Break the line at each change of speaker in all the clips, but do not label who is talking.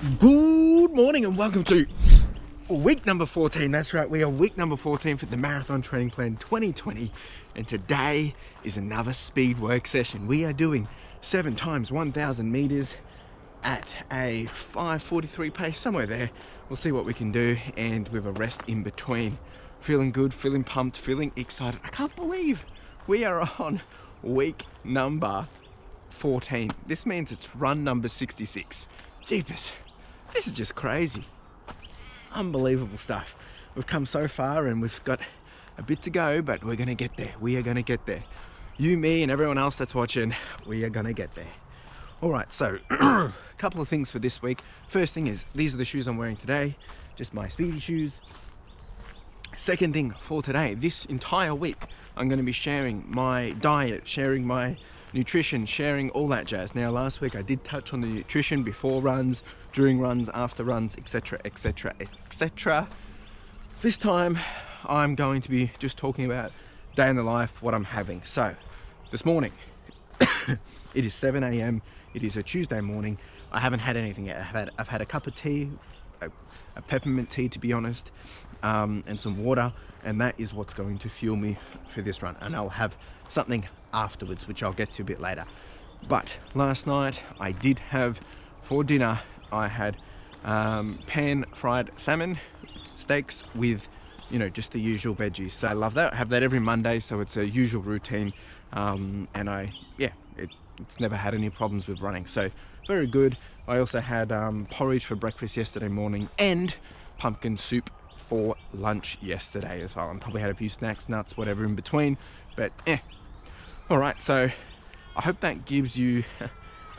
Good morning and welcome to week number 14. That's right, we are week number 14 for the Marathon Training Plan 2020, and today is another speed work session. We are doing 7 times 1,000 meters at a 5:43 pace, somewhere there. We'll see what we can do, and with a rest in between. Feeling good, feeling pumped, feeling excited. I can't believe we are on week number 14. This means it's run number 66. Jeepers, this is just crazy. Unbelievable stuff. We've come so far and we've got a bit to go, but we're gonna get there. We are gonna get there. You, me, and everyone else that's watching, we are gonna get there. All right, so a couple of things for this week. First thing is, these are the shoes I'm wearing today, just my speedy shoes. Second thing for today, this entire week, I'm gonna be sharing my diet, sharing my nutrition, sharing all that jazz. Now, last week I did touch on the nutrition before runs, during runs, after runs, etc, etc, etc. This time I'm going to be just talking about day in the life, what I'm having. So this morning it is 7 a.m. It is a Tuesday morning. I haven't had anything yet. I've had a cup of tea, a peppermint tea to be honest, and some water, and that is what's going to fuel me for this run. And I'll have something afterwards, which I'll get to a bit later. But last night I did have, for dinner, I had pan fried salmon steaks with, you know, just the usual veggies. So I love that. I have that every Monday, so it's a usual routine, and it's never had any problems with running, so very good. I also had porridge for breakfast yesterday morning and pumpkin soup for lunch yesterday as well, and probably had a few snacks, nuts, whatever in between, but all right, so I hope that gives you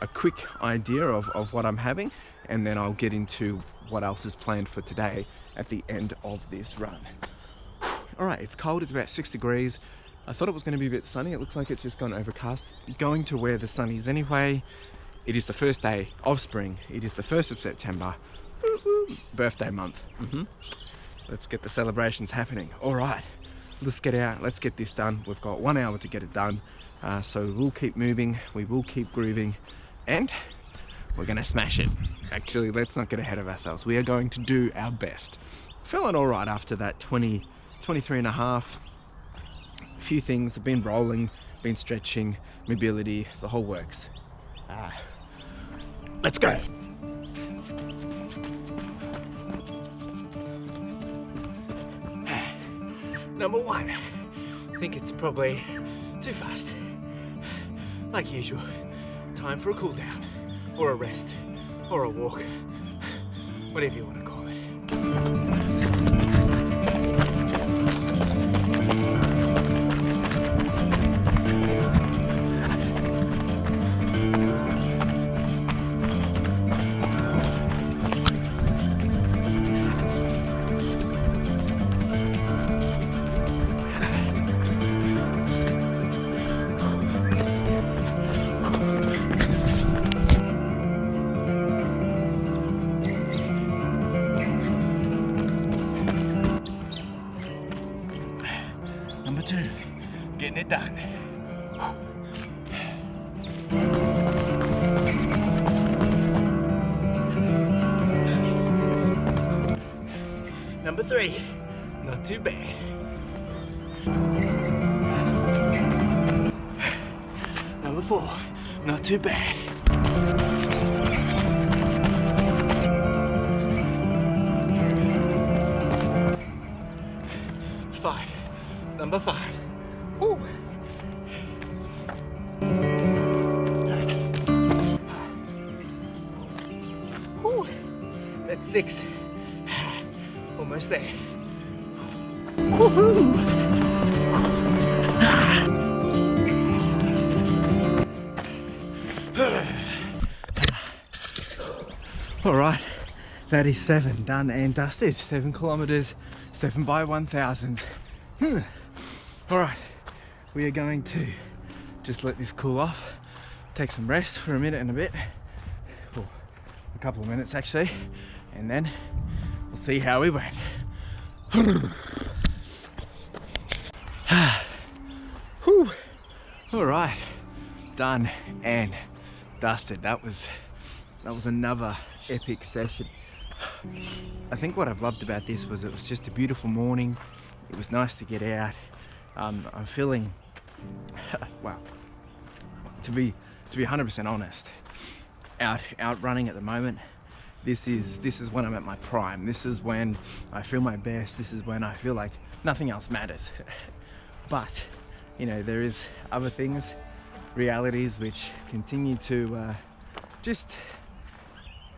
a quick idea of what I'm having, and then I'll get into what else is planned for today at the end of this run. All right, it's cold, it's about 6 degrees. I thought it was going to be a bit sunny. It looks like it's just gone overcast. Going to where the sun is anyway. It is the first day of spring. It is the 1st of September. Birthday month. Let's get the celebrations happening. All right, let's get out. Let's get this done. We've got 1 hour to get it done. So we'll keep moving. We will keep grooving. And we're going to smash it. Actually, let's not get ahead of ourselves. We are going to do our best. Feeling all right after that 23 and a half. A few things, I've been rolling, been stretching, mobility, the whole works. Let's go. Number 1, I think it's probably too fast. Like usual, time for a cool down, or a rest, or a walk, whatever you want to call it. Number 2, getting it done. Number 3, not too bad. Number 4, not too bad. It's 5. It's number 5. Ooh. Ooh. That's 6. Almost there. Woohoo! All right, that is 7 done and dusted. 7 kilometers, 7 by 1,000. All right, we are going to just let this cool off, take some rest for a minute and a bit, or a couple of minutes actually, and then we'll see how we went. All right, done and dusted. That was That was another epic session. I think what I've loved about this was it was just a beautiful morning. It was nice to get out. I'm feeling, well, to be 100% honest, out running at the moment. This is when I'm at my prime. This is when I feel my best. This is when I feel like nothing else matters. But you know, there is other things, realities, which continue to just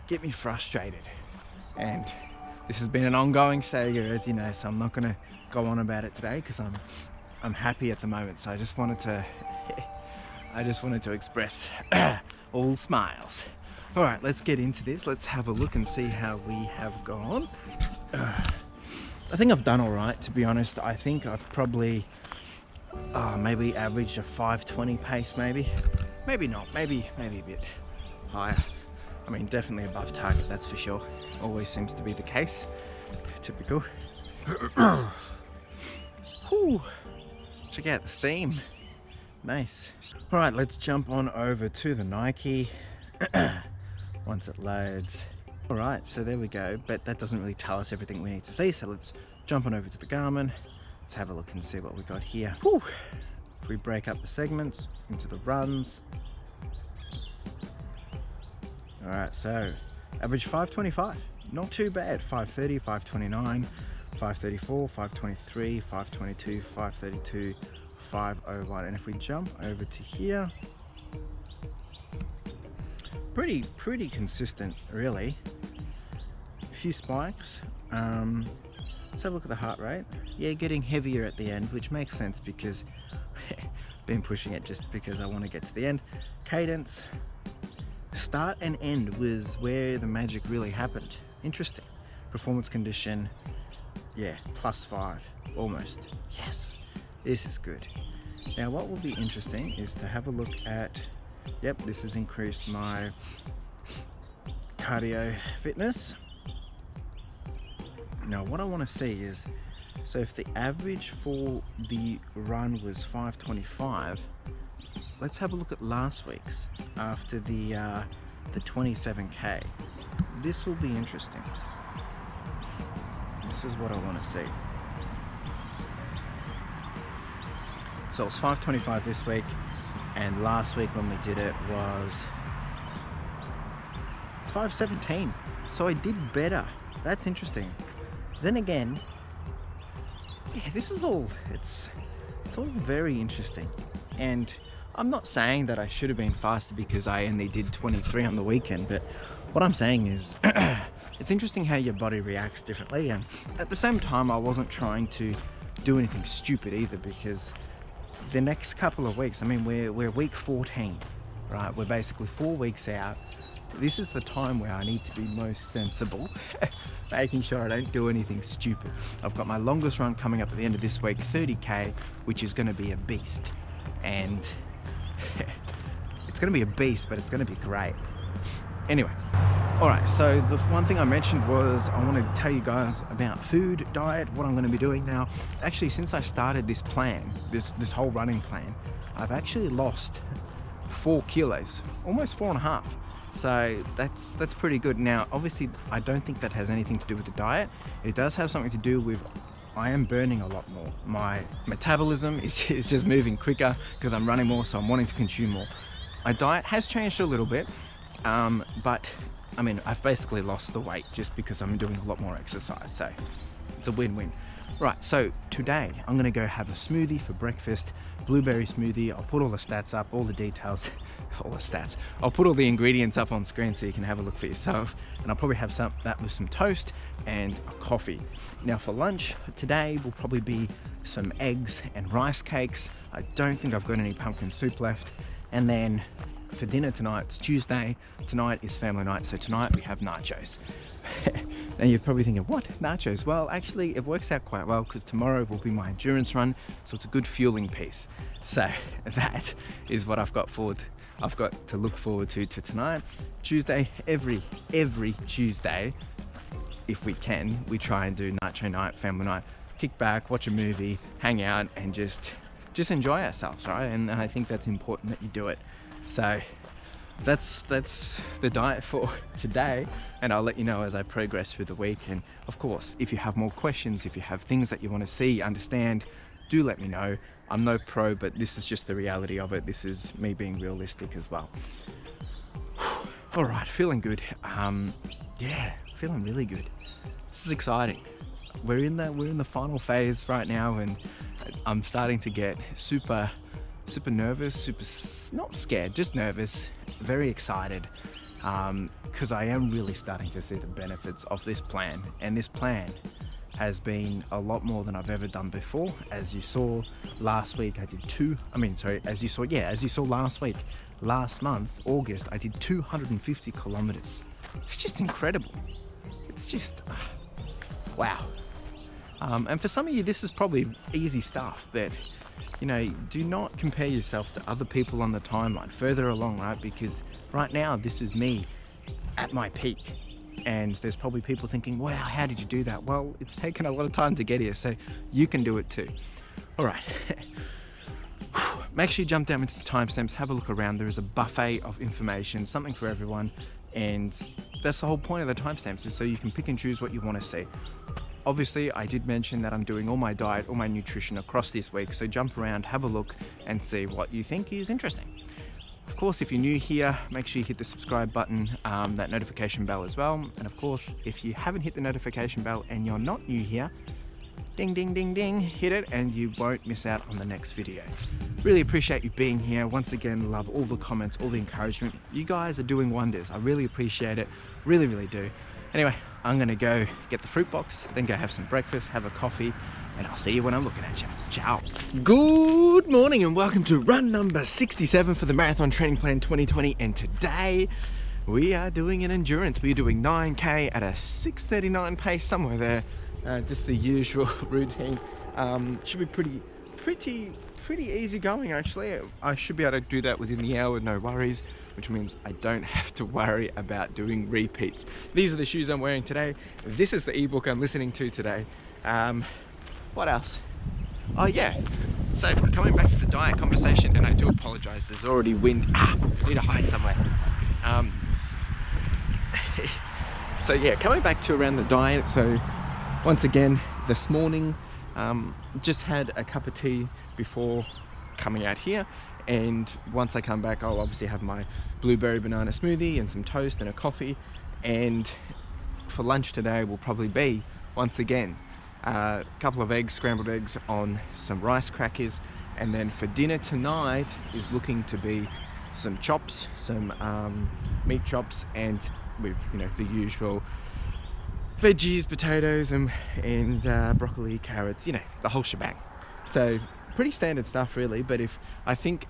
get me frustrated. And this has been an ongoing saga, as you know, so I'm not going to go on about it today because I'm happy at the moment. So I just wanted to express all smiles. All right, let's get into this. Let's have a look and see how we have gone. I think I've done all right, to be honest. I think I've probably maybe averaged a 5:20 pace, maybe not, maybe a bit higher. I mean, definitely above target, that's for sure. Always seems to be the case. Typical. Whew. Check out the steam. Nice. All right, let's jump on over to the Nike once it loads. All right, so there we go, but that doesn't really tell us everything we need to see, so let's jump on over to the Garmin. Let's have a look and see what we got here. Whew. If we break up the segments into the runs. All right, so average 5:25, not too bad. 5:30, 5:29, 5:34, 5:23, 5:22, 5:32, 5:01. And if we jump over to here, pretty consistent, really. A few spikes. Let's have a look at the heart rate. Yeah, getting heavier at the end, which makes sense because been pushing it just because I want to get to the end. Cadence. Start and end was where the magic really happened. Interesting. Performance condition, yeah, +5, almost. Yes, this is good. Now what will be interesting is to have a look at, yep, this has increased my cardio fitness. Now what I want to see is, so if the average for the run was 5:25, let's have a look at last week's after the 27k. This will be interesting. This is what I want to see. So it was 5:25 this week, and last week when we did it was 5:17. So I did better. That's interesting. Then again, yeah, this is all, it's all very interesting. And I'm not saying that I should have been faster because I only did 23 on the weekend, but what I'm saying is it's interesting how your body reacts differently. And at the same time, I wasn't trying to do anything stupid either, because the next couple of weeks, I mean, we're week 14, right? We're basically 4 weeks out. This is the time where I need to be most sensible, making sure I don't do anything stupid. I've got my longest run coming up at the end of this week, 30k, which is going to be a beast. And it's going to be a beast, but it's going to be great. Anyway, all right, so the one thing I mentioned was I want to tell you guys about food, diet, what I'm going to be doing now. Actually, since I started this plan, this whole running plan, I've actually lost 4 kilos, almost 4.5. So that's pretty good. Now, obviously, I don't think that has anything to do with the diet. It does have something to do with I am burning a lot more. My metabolism is just moving quicker because I'm running more, so I'm wanting to consume more. My diet has changed a little bit, but I mean, I've basically lost the weight just because I'm doing a lot more exercise, so it's a win-win. Right, so today I'm gonna go have a smoothie for breakfast, blueberry smoothie. I'll put all the stats up, all the details, all the stats. I'll put all the ingredients up on screen so you can have a look for yourself. And I'll probably have that with some toast and a coffee. Now for lunch today will probably be some eggs and rice cakes. I don't think I've got any pumpkin soup left. And then for dinner tonight, it's Tuesday. Tonight is family night, so tonight we have nachos. And you're probably thinking, what, nachos? Well, actually it works out quite well because tomorrow will be my endurance run, so it's a good fueling piece. So that is what I've got to look forward to tonight. Tuesday, every Tuesday, if we can, we try and do nacho night, family night, kick back, watch a movie, hang out, and just enjoy ourselves, right? And I think that's important that you do it. So that's the diet for today, and I'll let you know as I progress through the week. And of course, if you have more questions, if you have things that you want to see, understand, do let me know. I'm no pro, but this is just the reality of it. This is me being realistic as well. All right, feeling good. Yeah, feeling really good. This is exciting. We're in the final phase right now, and I'm starting to get super nervous, not scared, just nervous, very excited, because I am really starting to see the benefits of this plan. And this plan has been a lot more than I've ever done before. As you saw last week, as you saw last week, last month, August, I did 250 kilometers. It's just incredible. It's just, wow. And for some of you, this is probably easy stuff, that, you know, do not compare yourself to other people on the timeline further along, right? Because right now, this is me at my peak. And there's probably people thinking, wow, how did you do that? Well, it's taken a lot of time to get here, so you can do it too. All right. Make sure you jump down into the timestamps, have a look around. There is a buffet of information, something for everyone. And that's the whole point of the timestamps, is so you can pick and choose what you want to see. Obviously, I did mention that I'm doing all my diet, all my nutrition across this week. So jump around, have a look, and see what you think is interesting. Of course, if you're new here, make sure you hit the subscribe button, that notification bell as well. And of course, if you haven't hit the notification bell and you're not new here, ding, ding, ding, ding, hit it and you won't miss out on the next video. Really appreciate you being here. Once again, love all the comments, all the encouragement. You guys are doing wonders. I really appreciate it. Really, really do. Anyway, I'm gonna go get the fruit box, then go have some breakfast, have a coffee, and I'll see you when I'm looking at you. Ciao. Good morning and welcome to run number 67 for the Marathon Training Plan 2020. And today we are doing an endurance. We're doing 9K at a 6:39 pace, somewhere there. Just the usual routine. Should be pretty easy going actually. I should be able to do that within the hour, no worries, which means I don't have to worry about doing repeats. These are the shoes I'm wearing today. This is the ebook I'm listening to today. What else? Oh yeah, so coming back to the diet conversation, and I do apologize, there's already wind. I need to hide somewhere. So yeah, coming back to around the diet. So once again, this morning, just had a cup of tea before coming out here, and once I come back, I'll obviously have my blueberry banana smoothie and some toast and a coffee. And for lunch today will probably be, once again, a couple of eggs, scrambled eggs on some rice crackers. And then for dinner tonight is looking to be some chops, some meat chops, and with, you know, the usual veggies, potatoes, and broccoli, carrots, you know, the whole shebang. So pretty standard stuff really. But I think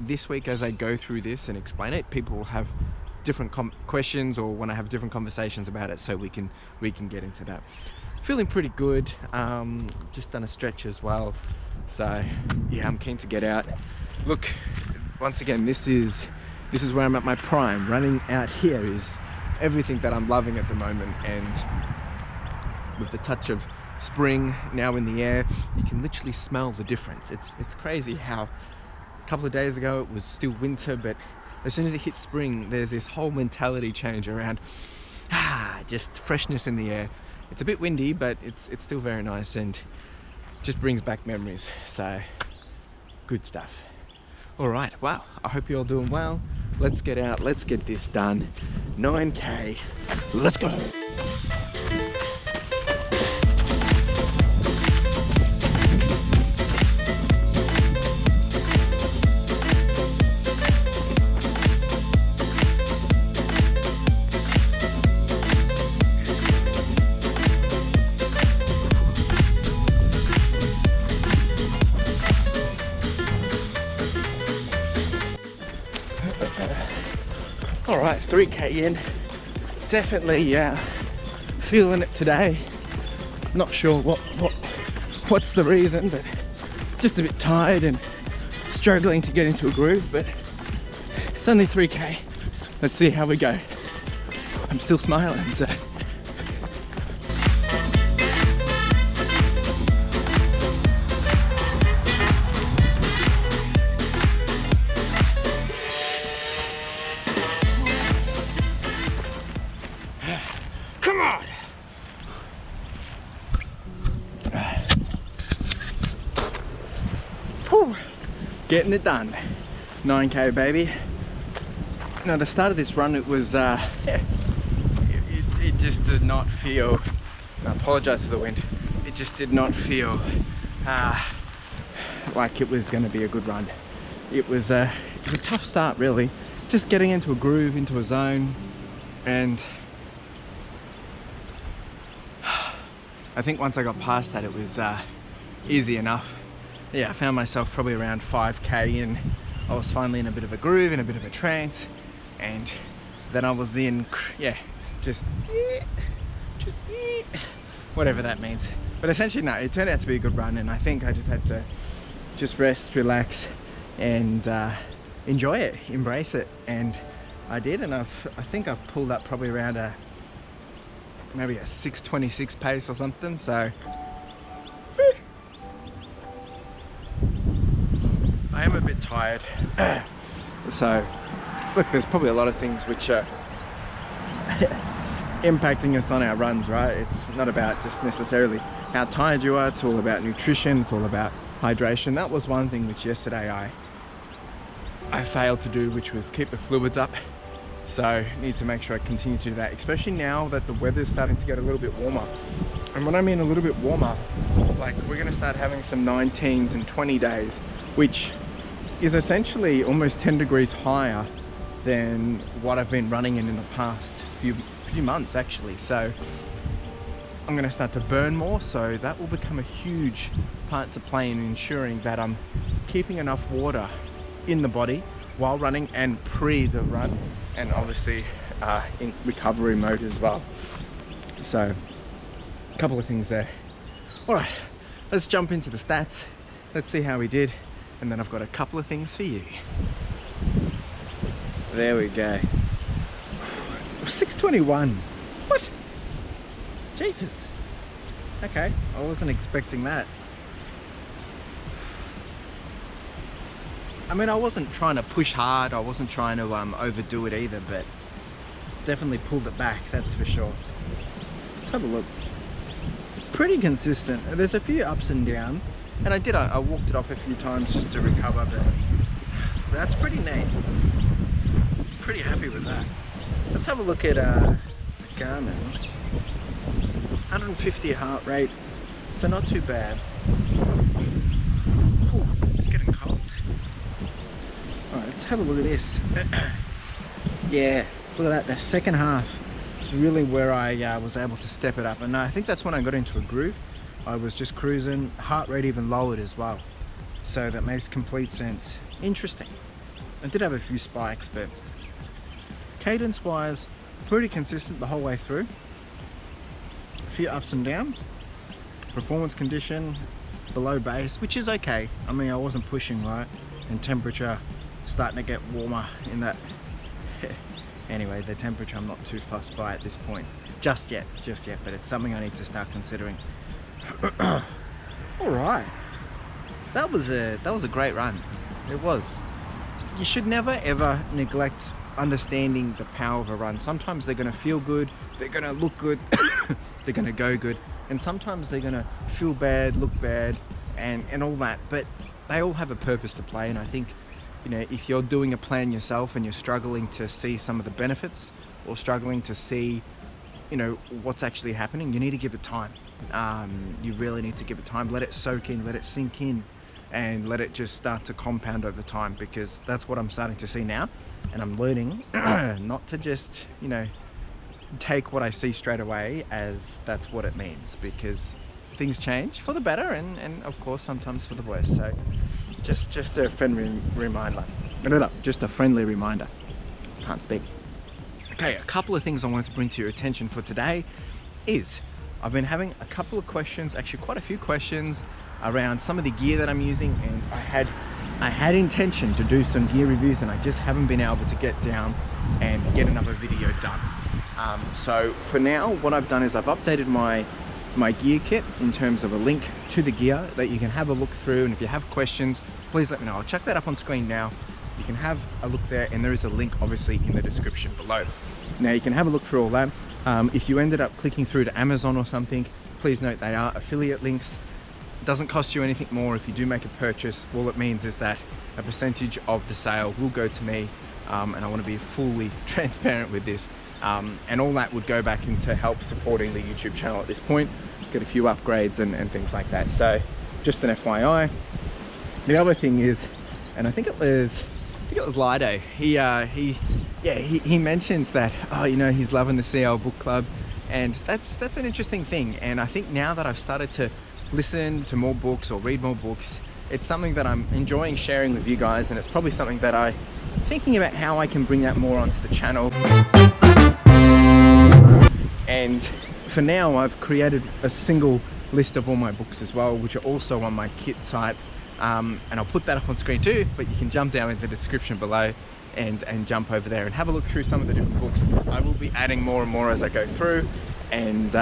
this week, as I go through this and explain it, people will have different questions or want to have different conversations about it, so we can get into that. Feeling pretty good. Just done a stretch as well, so yeah, I'm keen to get out. Look, once again, this is where I'm at my prime. Running out here is everything that I'm loving at the moment, and with the touch of spring now in the air, you can literally smell the difference. It's crazy how a couple of days ago it was still winter, but as soon as it hits spring, there's this whole mentality change around just freshness in the air. It's a bit windy, but it's still very nice and just brings back memories. So good stuff. All right, well, I hope you're all doing well. Let's get out, let's get this done. 9K, let's go. All right, 3K in, definitely feeling it today. Not sure what's the reason, but just a bit tired and struggling to get into a groove, but it's only 3K. Let's see how we go. I'm still smiling, so. getting it done. 9k baby. Now the start of this run, it was it just did not feel, I apologize for the wind, it just did not feel like it was going to be a good run. It was a tough start really, just getting into a groove, into a zone, and I think once I got past that it was easy enough. Yeah, I found myself probably around 5k and I was finally in a bit of a groove, in a bit of a trance, and then I was in, yeah, just whatever that means. But essentially, no, it turned out to be a good run, and I think I just had to just rest, relax, and enjoy it, embrace it, and I did. And I think I've pulled up probably around maybe a 6:26 pace or something. So I am a bit tired. So look, there's probably a lot of things which are impacting us on our runs, right? It's not about just necessarily how tired you are, it's all about nutrition, it's all about hydration. That was one thing which yesterday I failed to do, which was keep the fluids up. So I need to make sure I continue to do that, especially now that the weather's starting to get a little bit warmer. And when I mean a little bit warmer, like we're going to start having some 19s and 20 days, which is essentially almost 10 degrees higher than what I've been running in the past few months actually. So I'm going to start to burn more, so that will become a huge part to play in ensuring that I'm keeping enough water in the body while running and pre the run, and obviously in recovery mode as well. So a couple of things there. All right, let's jump into the stats. Let's see how we did, and then I've got a couple of things for you. There we go. 6:21. What? Jeepers. Okay, I wasn't expecting that. I mean, I wasn't trying to push hard, I wasn't trying to overdo it either, but definitely pulled it back, that's for sure. Let's have a look. Pretty consistent. There's a few ups and downs, and I walked it off a few times just to recover, but that's pretty neat. Pretty happy with that. Let's have a look at Garmin. 150 heart rate, so not too bad. Ooh, it's getting cold. Alright, let's have a look at this. Yeah, look at that, the second half is really where I was able to step it up, and I think that's when I got into a groove. I was just cruising, heart rate even lowered as well, so that makes complete sense. Interesting. I did have a few spikes, but cadence wise pretty consistent the whole way through. A few ups and downs. Performance condition below base, which is okay. I mean, I wasn't pushing, right? And temperature starting to get warmer in that. Anyway, the temperature I'm not too fussed by at this point just yet, but it's something I need to start considering. All right, that was a great run. It was. You should never ever neglect understanding the power of a run. Sometimes they're going to feel good, they're going to look good, they're going to go good, and sometimes they're going to feel bad, look bad, and all that, but they all have a purpose to play. And I think, you know, if you're doing a plan yourself and you're struggling to see some of the benefits or struggling to see, you know, what's actually happening, you need to give it time. You really need to give it time. Let it soak in, let it sink in, and let it just start to compound over time, because that's what I'm starting to see now. And I'm learning not to just, you know, take what I see straight away as that's what it means, because things change for the better and of course sometimes for the worse. So just a friendly reminder. No, just a friendly reminder. Can't speak. Okay, a couple of things I wanted to bring to your attention for today is I've been having a couple of questions, actually quite a few questions around some of the gear that I'm using, and I had intention to do some gear reviews and I just haven't been able to get down and get another video done. So for now, what I've done is I've updated my gear kit in terms of a link to the gear that you can have a look through, and if you have questions, please let me know. I'll chuck that up on screen now. You can have a look there, and there is a link obviously in the description below. Now you can have a look through all that. If you ended up clicking through to Amazon or something, please note they are affiliate links. doesn't cost you anything more if you do make a purchase. All it means is that a percentage of the sale will go to me, and I want to be fully transparent with this, and all that would go back into help supporting the YouTube channel at this point, get a few upgrades and things like that. So just an FYI. The other thing is, and I think it was Lido, he mentions that, oh, you know, he's loving the CL book club, and that's an interesting thing. And I think now that I've started to listen to more books or read more books, it's something that I'm enjoying sharing with you guys, and it's probably something that I'm thinking about how I can bring that more onto the channel. And for now, I've created a single list of all my books as well, which are also on my kit site, and I'll put that up on screen too, but you can jump down in the description below and jump over there and have a look through some of the different books. I will be adding more and more as I go through, and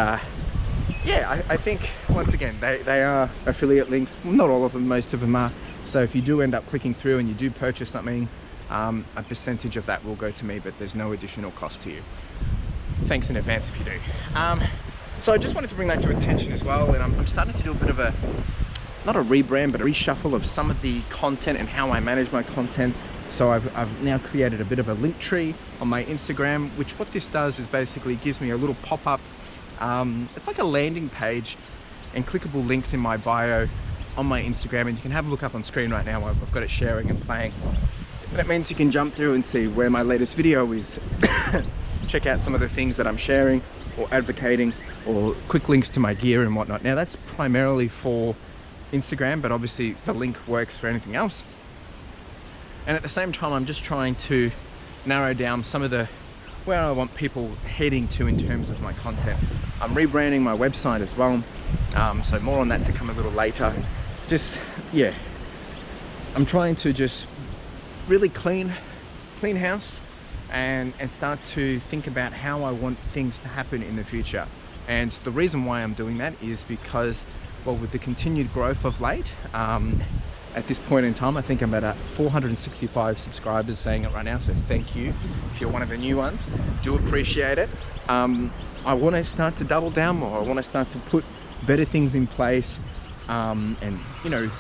yeah, I think once again they are affiliate links. Not all of them, most of them are. So if you do end up clicking through and you do purchase something, a percentage of that will go to me, but there's no additional cost to you. Thanks in advance if you do. So I just wanted to bring that to attention as well, and I'm starting to do a bit of a, not a rebrand, but a reshuffle of some of the content and how I manage my content. So I've now created a bit of a link tree on my Instagram, which what this does is basically gives me a little pop-up. It's like a landing page and clickable links in my bio on my Instagram, and you can have a look up on screen right now. I've got it sharing and playing. And that means you can jump through and see where my latest video is. Check out some of the things that I'm sharing or advocating, or quick links to my gear and whatnot. Now that's primarily for Instagram, but obviously the link works for anything else. And at the same time, I'm just trying to narrow down some of the where I want people heading to in terms of my content. I'm rebranding my website as well, so more on that to come a little later. Just, yeah, I'm trying to just really clean house and start to think about how I want things to happen in the future. And the reason why I'm doing that is because, well, with the continued growth of late, at this point in time, I think I'm at 465 subscribers saying it right now, so thank you if you're one of the new ones. Do appreciate it. I want to start to double down more. I want to start to put better things in place, and, you know,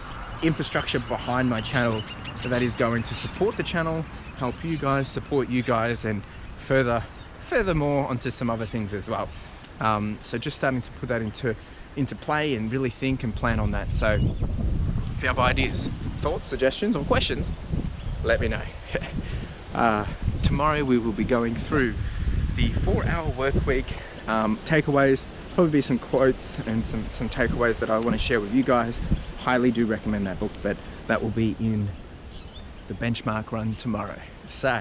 infrastructure behind my channel that is going to support the channel, help you guys, support you guys, and furthermore onto some other things as well. So just starting to put that into play and really think and plan on that. So if you have ideas, thoughts, suggestions, or questions, let me know. Tomorrow we will be going through the 4-hour work week takeaways, probably be some quotes and some takeaways that I want to share with you guys. Highly do recommend that book, but that will be in the benchmark run tomorrow. So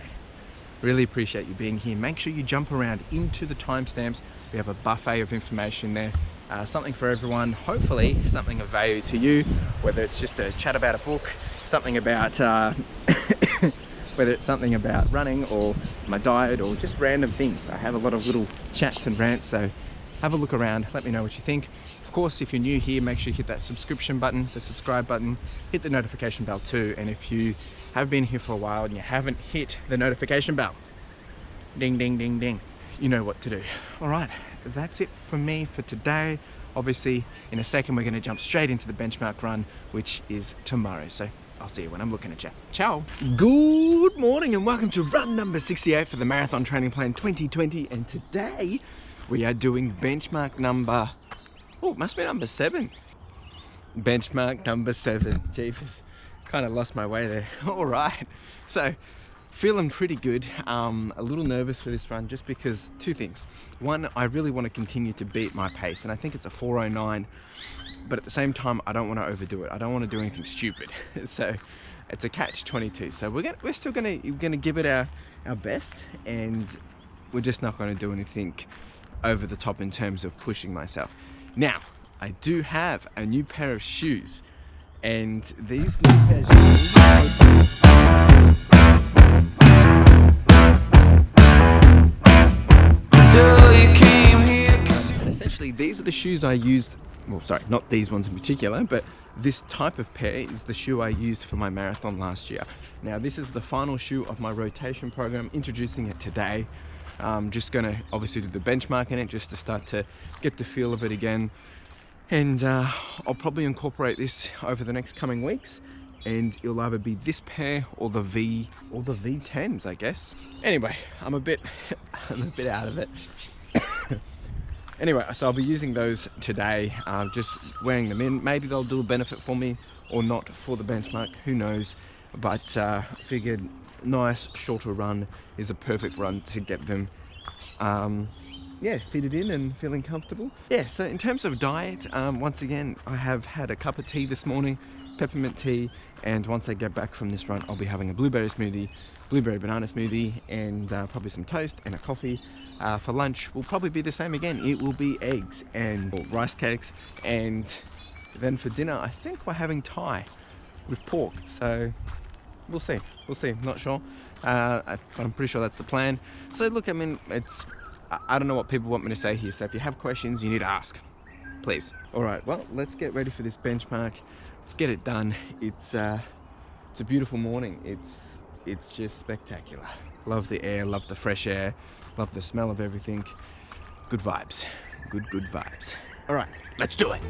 really appreciate you being here. Make sure you jump around into the timestamps. We have a buffet of information there. Something for everyone, hopefully something of value to you, whether it's just a chat about a book, something about whether it's something about running or my diet or just random things. I have a lot of little chats and rants, so have a look around, let me know what you think. Of course, if you're new here, make sure you hit that subscription button, the subscribe button, hit the notification bell too. And if you have been here for a while and you haven't hit the notification bell, ding, ding, ding, ding, you know what to do. All right, that's it for me for today. Obviously, in a second, we're gonna jump straight into the benchmark run, which is tomorrow. So I'll see you when I'm looking at you. Ciao. Good morning and welcome to run number 68 for the Marathon Training Plan 2020. And today we are doing benchmark number, oh, it must be number 7. Benchmark number 7. Jeepers, kind of lost my way there. All right, so feeling pretty good. A little nervous for this run just because two things. One, I really want to continue to beat my pace, and I think it's a 4:09, but at the same time I don't want to overdo it. I don't want to do anything stupid. So it's a catch-22. So we're still gonna give it our best, and we're just not going to do anything over the top in terms of pushing myself. Now, I do have a new pair of shoes, and these new pair of shoes, essentially these are the shoes I used, well, sorry, not these ones in particular, but this type of pair is the shoe I used for my marathon last year. Now this is the final shoe of my rotation program, introducing it today. Just gonna obviously do the benchmark in it just to start to get the feel of it again. And I'll probably incorporate this over the next coming weeks, and it'll either be this pair or the V10s, I guess. Anyway, I'm a bit out of it. Anyway, so I'll be using those today, just wearing them in. Maybe they'll do a benefit for me or not for the benchmark, who knows. But figured nice shorter run is a perfect run to get them yeah, fitted in and feeling comfortable. Yeah, so in terms of diet, once again, I have had a cup of tea this morning, peppermint tea, and once I get back from this run, I'll be having a blueberry smoothie, blueberry banana smoothie, and probably some toast and a coffee. For lunch will probably be the same again. It will be eggs and rice cakes, and then for dinner I think we're having Thai with pork, so we'll see, not sure, but I'm pretty sure that's the plan. So look, I mean, I don't know what people want me to say here, so if you have questions you need to ask, please. All right, well, let's get ready for this benchmark. Let's get it done. It's a beautiful morning. It's just spectacular. Love the air, love the fresh air, love the smell of everything. Good vibes, good vibes. All right, let's do it.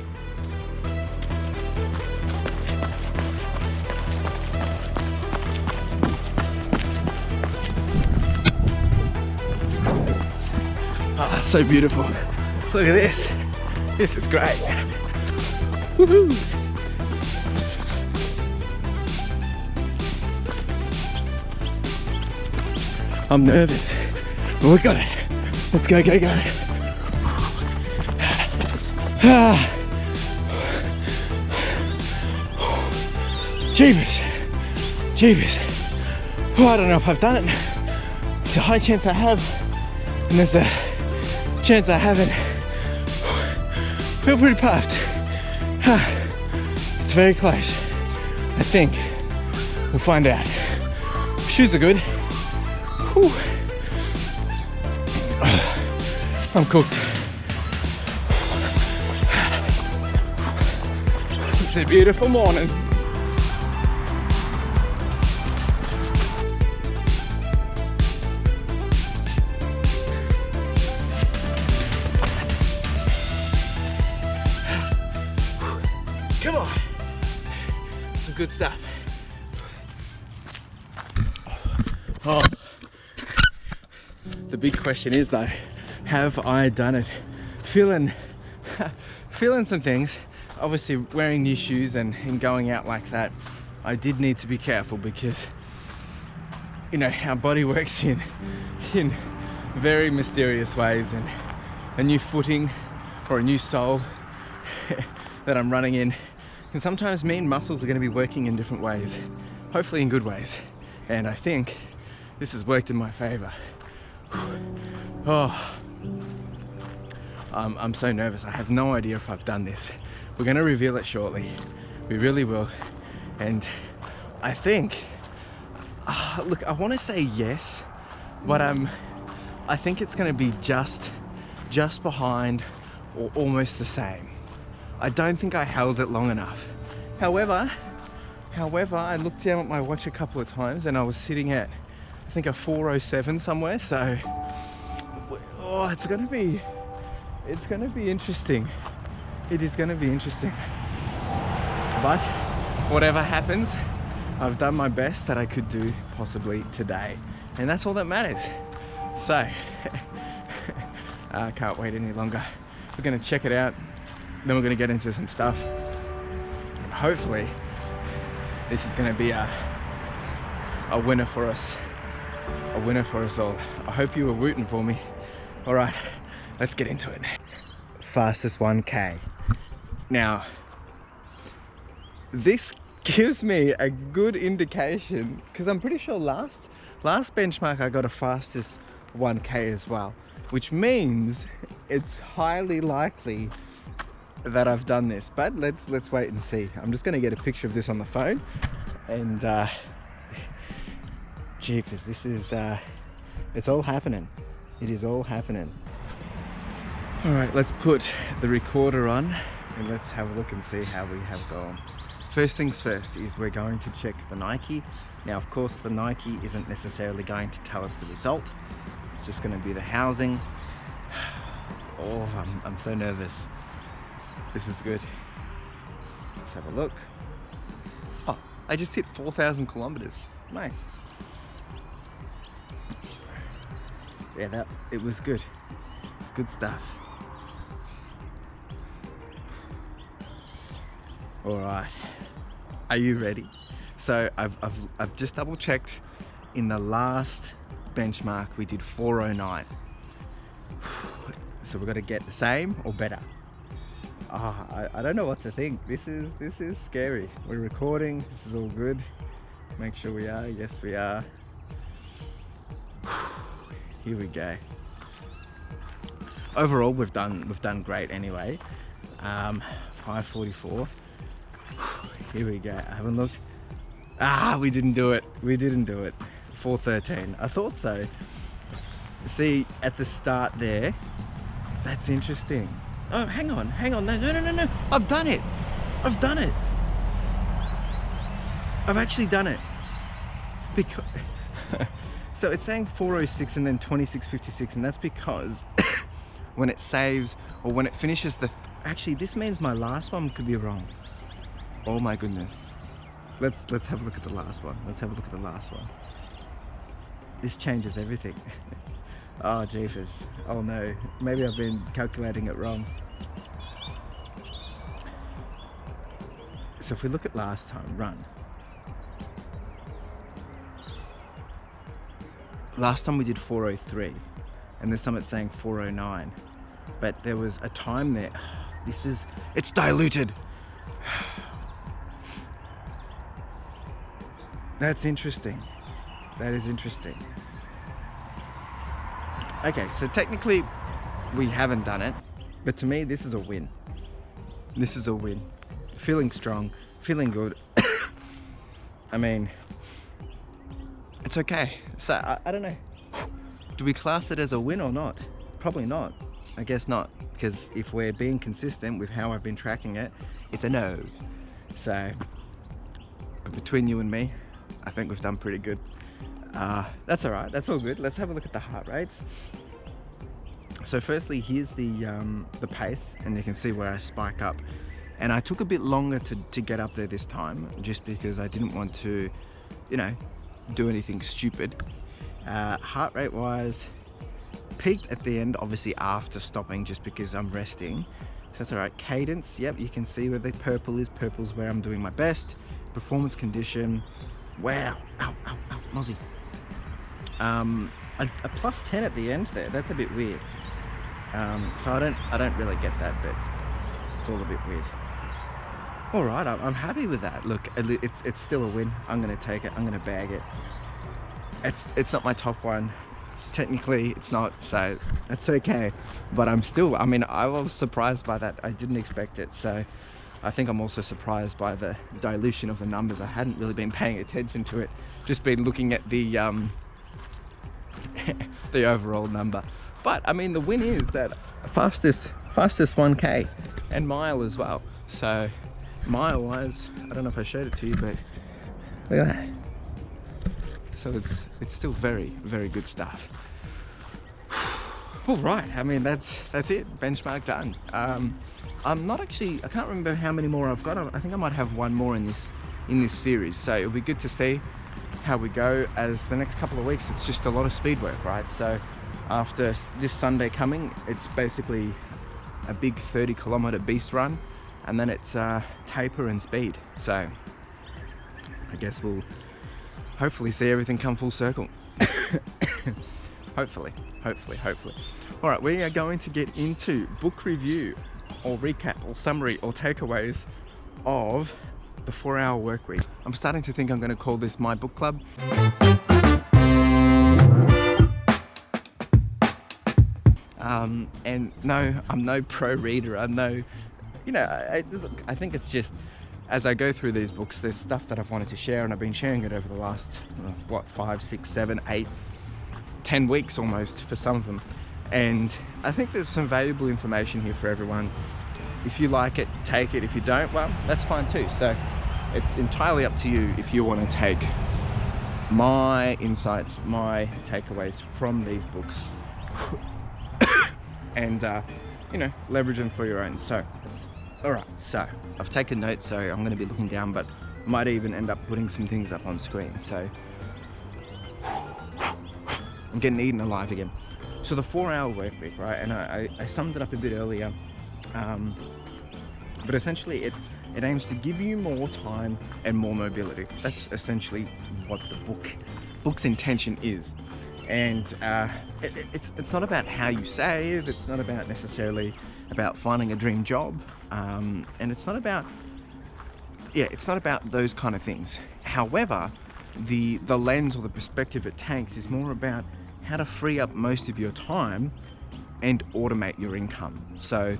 Ah, so beautiful. Look at this. This is great. Woohoo! I'm nervous, but we got it. Let's go. Jeebus. Oh, I don't know if I've done it. There's a high chance I have, and there's a chance I haven't. Feel pretty puffed. It's very close. I think we'll find out. Shoes are good. Whew. I'm cooked. It's a beautiful morning. Come on. Some good stuff. Oh. The big question is though, have I done it? Feeling some things. Obviously wearing new shoes and going out like that, I did need to be careful because, you know, our body works in very mysterious ways, and a new footing or a new sole that I'm running in can sometimes mean muscles are going to be working in different ways, hopefully in good ways, and I think this has worked in my favor. Oh, I'm so nervous. I have no idea if I've done this. We're going to reveal it shortly. We really will. And I think, look, I want to say yes, but I think it's going to be just behind or almost the same. I don't think I held it long enough. However, I looked down at my watch a couple of times and I was sitting at, I think, a 4:07 somewhere. So, oh, it's gonna be interesting. It is gonna be interesting. But whatever happens, I've done my best that I could do possibly today, and that's all that matters. So, I can't wait any longer. We're gonna check it out. Then we're going to get into some stuff, and hopefully this is going to be a winner for us, all. I hope you were rooting for me. All right, let's get into it. Fastest 1K. Now, this gives me a good indication because I'm pretty sure last benchmark I got a fastest 1K as well, which means it's highly likely that I've done this, but let's wait and see. I'm just going to get a picture of this on the phone, and jeepers, this is it's all happening. It is all happening. All right, let's put the recorder on and let's have a look and see how we have gone. First things first is we're going to check the Nike. Now, of course, the Nike isn't necessarily going to tell us the result. It's just going to be the housing. Oh, I'm so nervous. This is good. Let's have a look. Oh, I just hit 4,000 kilometers. Nice. Yeah, it was good. It's good stuff. All right, are you ready? So I've just double checked. In the last benchmark, we did 4:09. So we've got to get the same or better. I don't know what to think. This is scary. We're recording. This is all good. Make sure we are. Yes, we are. Here we go. Overall, we've done great anyway. 5:44. Here we go. I haven't looked. We didn't do it. We didn't do it. 4:13. I thought so. See, at the start there, that's interesting. Oh, hang on. No. I've done it. I've actually done it. Because so it's saying 4:06 and then 26:56, and that's because when it saves or when it finishes actually, this means my last one could be wrong. Oh my goodness. Let's have a look at the last one. This changes everything. Oh, jeepers. Oh no, maybe I've been calculating it wrong. So if we look at last time, run. Last time we did 4:03, and this time it's saying 4:09, but there was a time there. It's diluted. That's interesting. That is interesting. Okay, so technically we haven't done it, but to me this is a win. This is a win. Feeling strong, feeling good. I mean, it's okay. So I don't know. Do we class it as a win or not? Probably not. I guess not, because if we're being consistent with how I've been tracking it, it's a no. So between you and me, I think we've done pretty good. That's all right. That's all good. Let's have a look at the heart rates. So firstly, here's the pace, and you can see where I spike up. And I took a bit longer to get up there this time, just because I didn't want to, do anything stupid. Heart rate wise, peaked at the end, obviously after stopping, just because I'm resting. So that's all right. Cadence, yep, you can see where the purple is. Purple's where I'm doing my best. Performance condition, wow, ow, mozzie. A plus 10 at the end there, that's a bit weird. So I don't really get that, but it's all a bit weird. All right, I'm happy with that. Look, it's still a win. I'm gonna take it, I'm gonna bag it. It's not my top one. Technically it's not, so that's okay. But I was surprised by that. I didn't expect it. So I think I'm also surprised by the dilution of the numbers. I hadn't really been paying attention to it, just been looking at the the overall number. But I mean, the win is that fastest 1K and mile as well. So mile wise, I don't know if I showed it to you, but look at that. So it's still very, very good stuff. All right, I mean, that's it. Benchmark done. I can't remember how many more I've got. I think I might have one more in this series. So it'll be good to see how we go, as the next couple of weeks it's just a lot of speed work, right? So after this Sunday coming, it's basically a big 30-kilometer beast run, and then it's taper and speed. So I guess we'll hopefully see everything come full circle. hopefully. All right, we are going to get into book review or recap or summary or takeaways of the 4-hour work week. I'm starting to think I'm going to call this my book club. And no, I'm no pro reader. I'm no, I think it's just, as I go through these books, there's stuff that I've wanted to share, and I've been sharing it over the last, 5, 6, 7, 8, 10 weeks almost for some of them. And I think there's some valuable information here for everyone. If you like it, take it. If you don't, well, that's fine too. So it's entirely up to you if you want to take my insights, my takeaways from these books and, leverage them for your own. So All right, so I've taken notes, so I'm going to be looking down, but might even end up putting some things up on screen. So I'm getting eaten alive again. So the 4-hour work week, right? And I summed it up a bit earlier, but essentially it aims to give you more time and more mobility. That's essentially what the book's intention is. And it's not about how you save. It's not about necessarily about finding a dream job, and it's not about those kind of things. However, the lens or the perspective it takes is more about how to free up most of your time and automate your income. So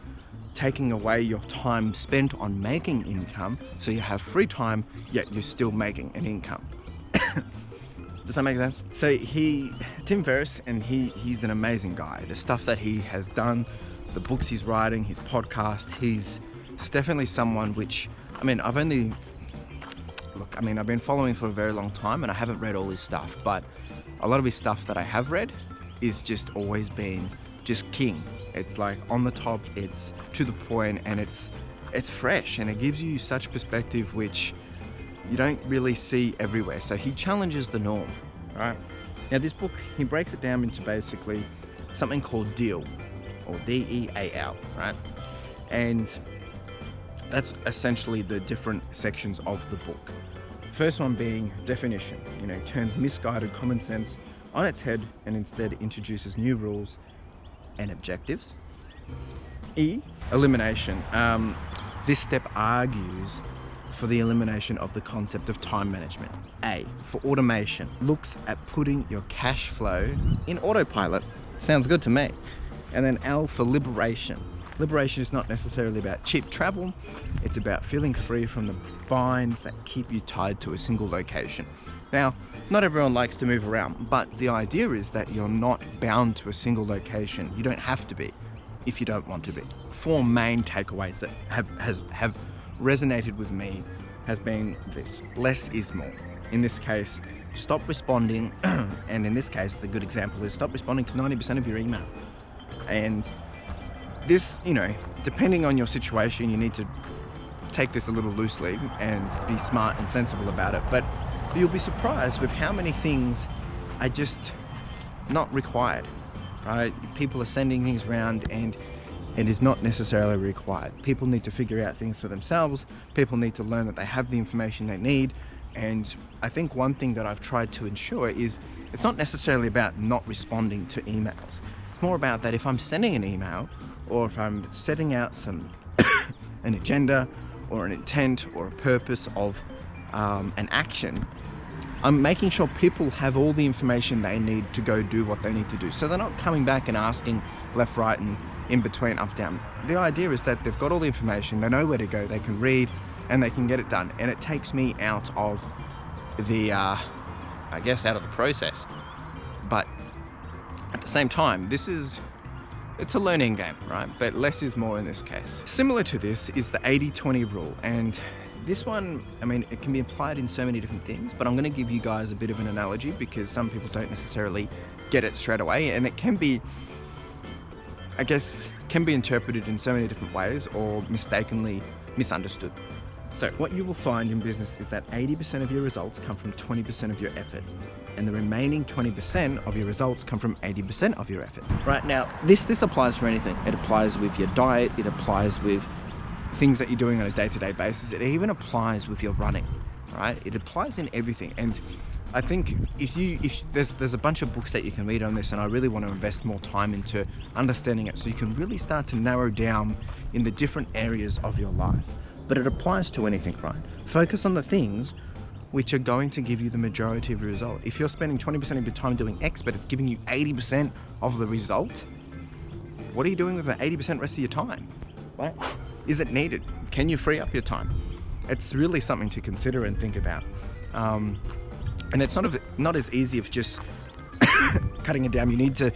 taking away your time spent on making income, so you have free time yet you're still making an income. Does that make sense? So Tim Ferriss, and he's an amazing guy. The stuff that he has done, the books he's writing, his podcast, he's definitely someone which, I've been following for a very long time and I haven't read all his stuff, but a lot of his stuff that I have read is just always been just king. It's like on the top, it's to the point, and it's fresh, and it gives you such perspective which you don't really see everywhere. So he challenges the norm, right? Now this book, he breaks it down into basically something called DEAL, or DEAL, right? And that's essentially the different sections of the book. First one being definition, turns misguided common sense on its head and instead introduces new rules and objectives. E, elimination. This step argues for the elimination of the concept of time management. A, for automation, looks at putting your cash flow in autopilot. Sounds good to me. And then L, for liberation. Liberation is not necessarily about cheap travel. It's about feeling free from the binds that keep you tied to a single location. Now, not everyone likes to move around, but the idea is that you're not bound to a single location. You don't have to be if you don't want to be. 4 main takeaways that have resonated with me has been this: less is more. In this case, stop responding, and in this case, the good example is stop responding to 90% of your email. And this, depending on your situation, you need to take this a little loosely and be smart and sensible about it. But you'll be surprised with how many things are just not required, right? People are sending things around and it is not necessarily required. People need to figure out things for themselves. People need to learn that they have the information they need. And I think one thing that I've tried to ensure is it's not necessarily about not responding to emails. It's more about that if I'm sending an email, or if I'm setting out an agenda or an intent or a purpose of an action, I'm making sure people have all the information they need to go do what they need to do. So they're not coming back and asking left, right, and in between, up, down. The idea is that they've got all the information, they know where to go, they can read, and they can get it done. And it takes me out of the, out of the process. But at the same time, it's a learning game, right? But less is more in this case. Similar to this is the 80-20 rule. And this one, it can be applied in so many different things, but I'm gonna give you guys a bit of an analogy because some people don't necessarily get it straight away, and it can be, can be interpreted in so many different ways or mistakenly misunderstood. So what you will find in business is that 80% of your results come from 20% of your effort, and the remaining 20% of your results come from 80% of your effort. Right now, this applies for anything. It applies with your diet, it applies with things that you're doing on a day-to-day basis, it even applies with your running, right? It applies in everything. And I think if there's a bunch of books that you can read on this, and I really want to invest more time into understanding it so you can really start to narrow down in the different areas of your life. But it applies to anything, right? Focus on the things which are going to give you the majority of your result. If you're spending 20% of your time doing X, but it's giving you 80% of the result, what are you doing with the 80% rest of your time, right? Is it needed? Can you free up your time? It's really something to consider and think about. And it's not as easy as just cutting it down. You need to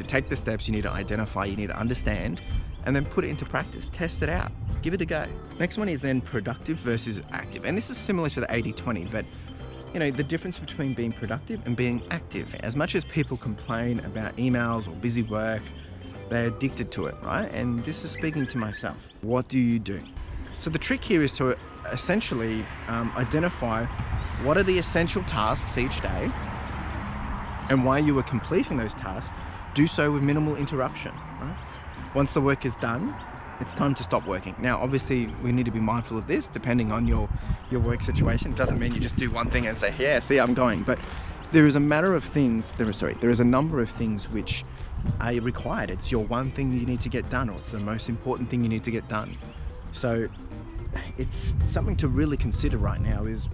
take the steps, you need to identify, you need to understand, and then put it into practice. Test it out, give it a go. Next one is then productive versus active. And this is similar to the 80-20, but the difference between being productive and being active. As much as people complain about emails or busy work, they're addicted to it, right? And this is speaking to myself. What do you do? So the trick here is to essentially identify what are the essential tasks each day, and while you are completing those tasks, do so with minimal interruption, right? Once the work is done, it's time to stop working. Now, obviously, we need to be mindful of this, depending on your work situation. It doesn't mean you just do one thing and say, yeah, see, I'm going. But there is a number of things which are required. It's your one thing you need to get done, or it's the most important thing you need to get done. So it's something to really consider right now is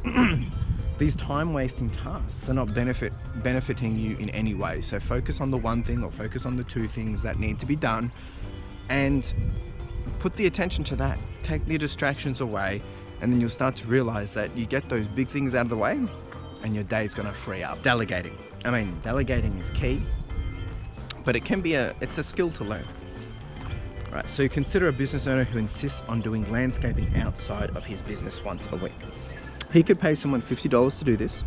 these time-wasting tasks are not benefiting you in any way. So focus on the one thing, or focus on the two things that need to be done, and put the attention to that. Take the distractions away, and then you'll start to realize that you get those big things out of the way and your day's gonna free up. Delegating. I mean, delegating is key, but it's a skill to learn. Right, so consider a business owner who insists on doing landscaping outside of his business once a week. He could pay someone $50 to do this,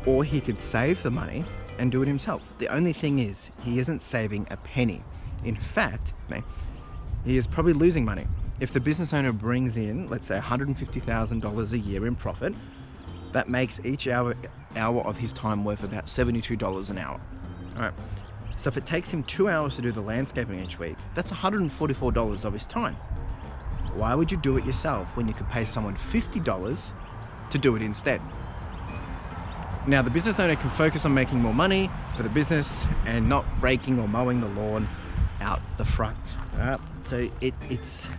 or he could save the money and do it himself. The only thing is, he isn't saving a penny. In fact, he is probably losing money. If the business owner brings in, let's say, $150,000 a year in profit, that makes each hour of his time worth about $72 an hour. All right. So if it takes him 2 hours to do the landscaping each week, that's $144 of his time. Why would you do it yourself when you could pay someone $50 to do it instead? Now, the business owner can focus on making more money for the business and not raking or mowing the lawn out the front. So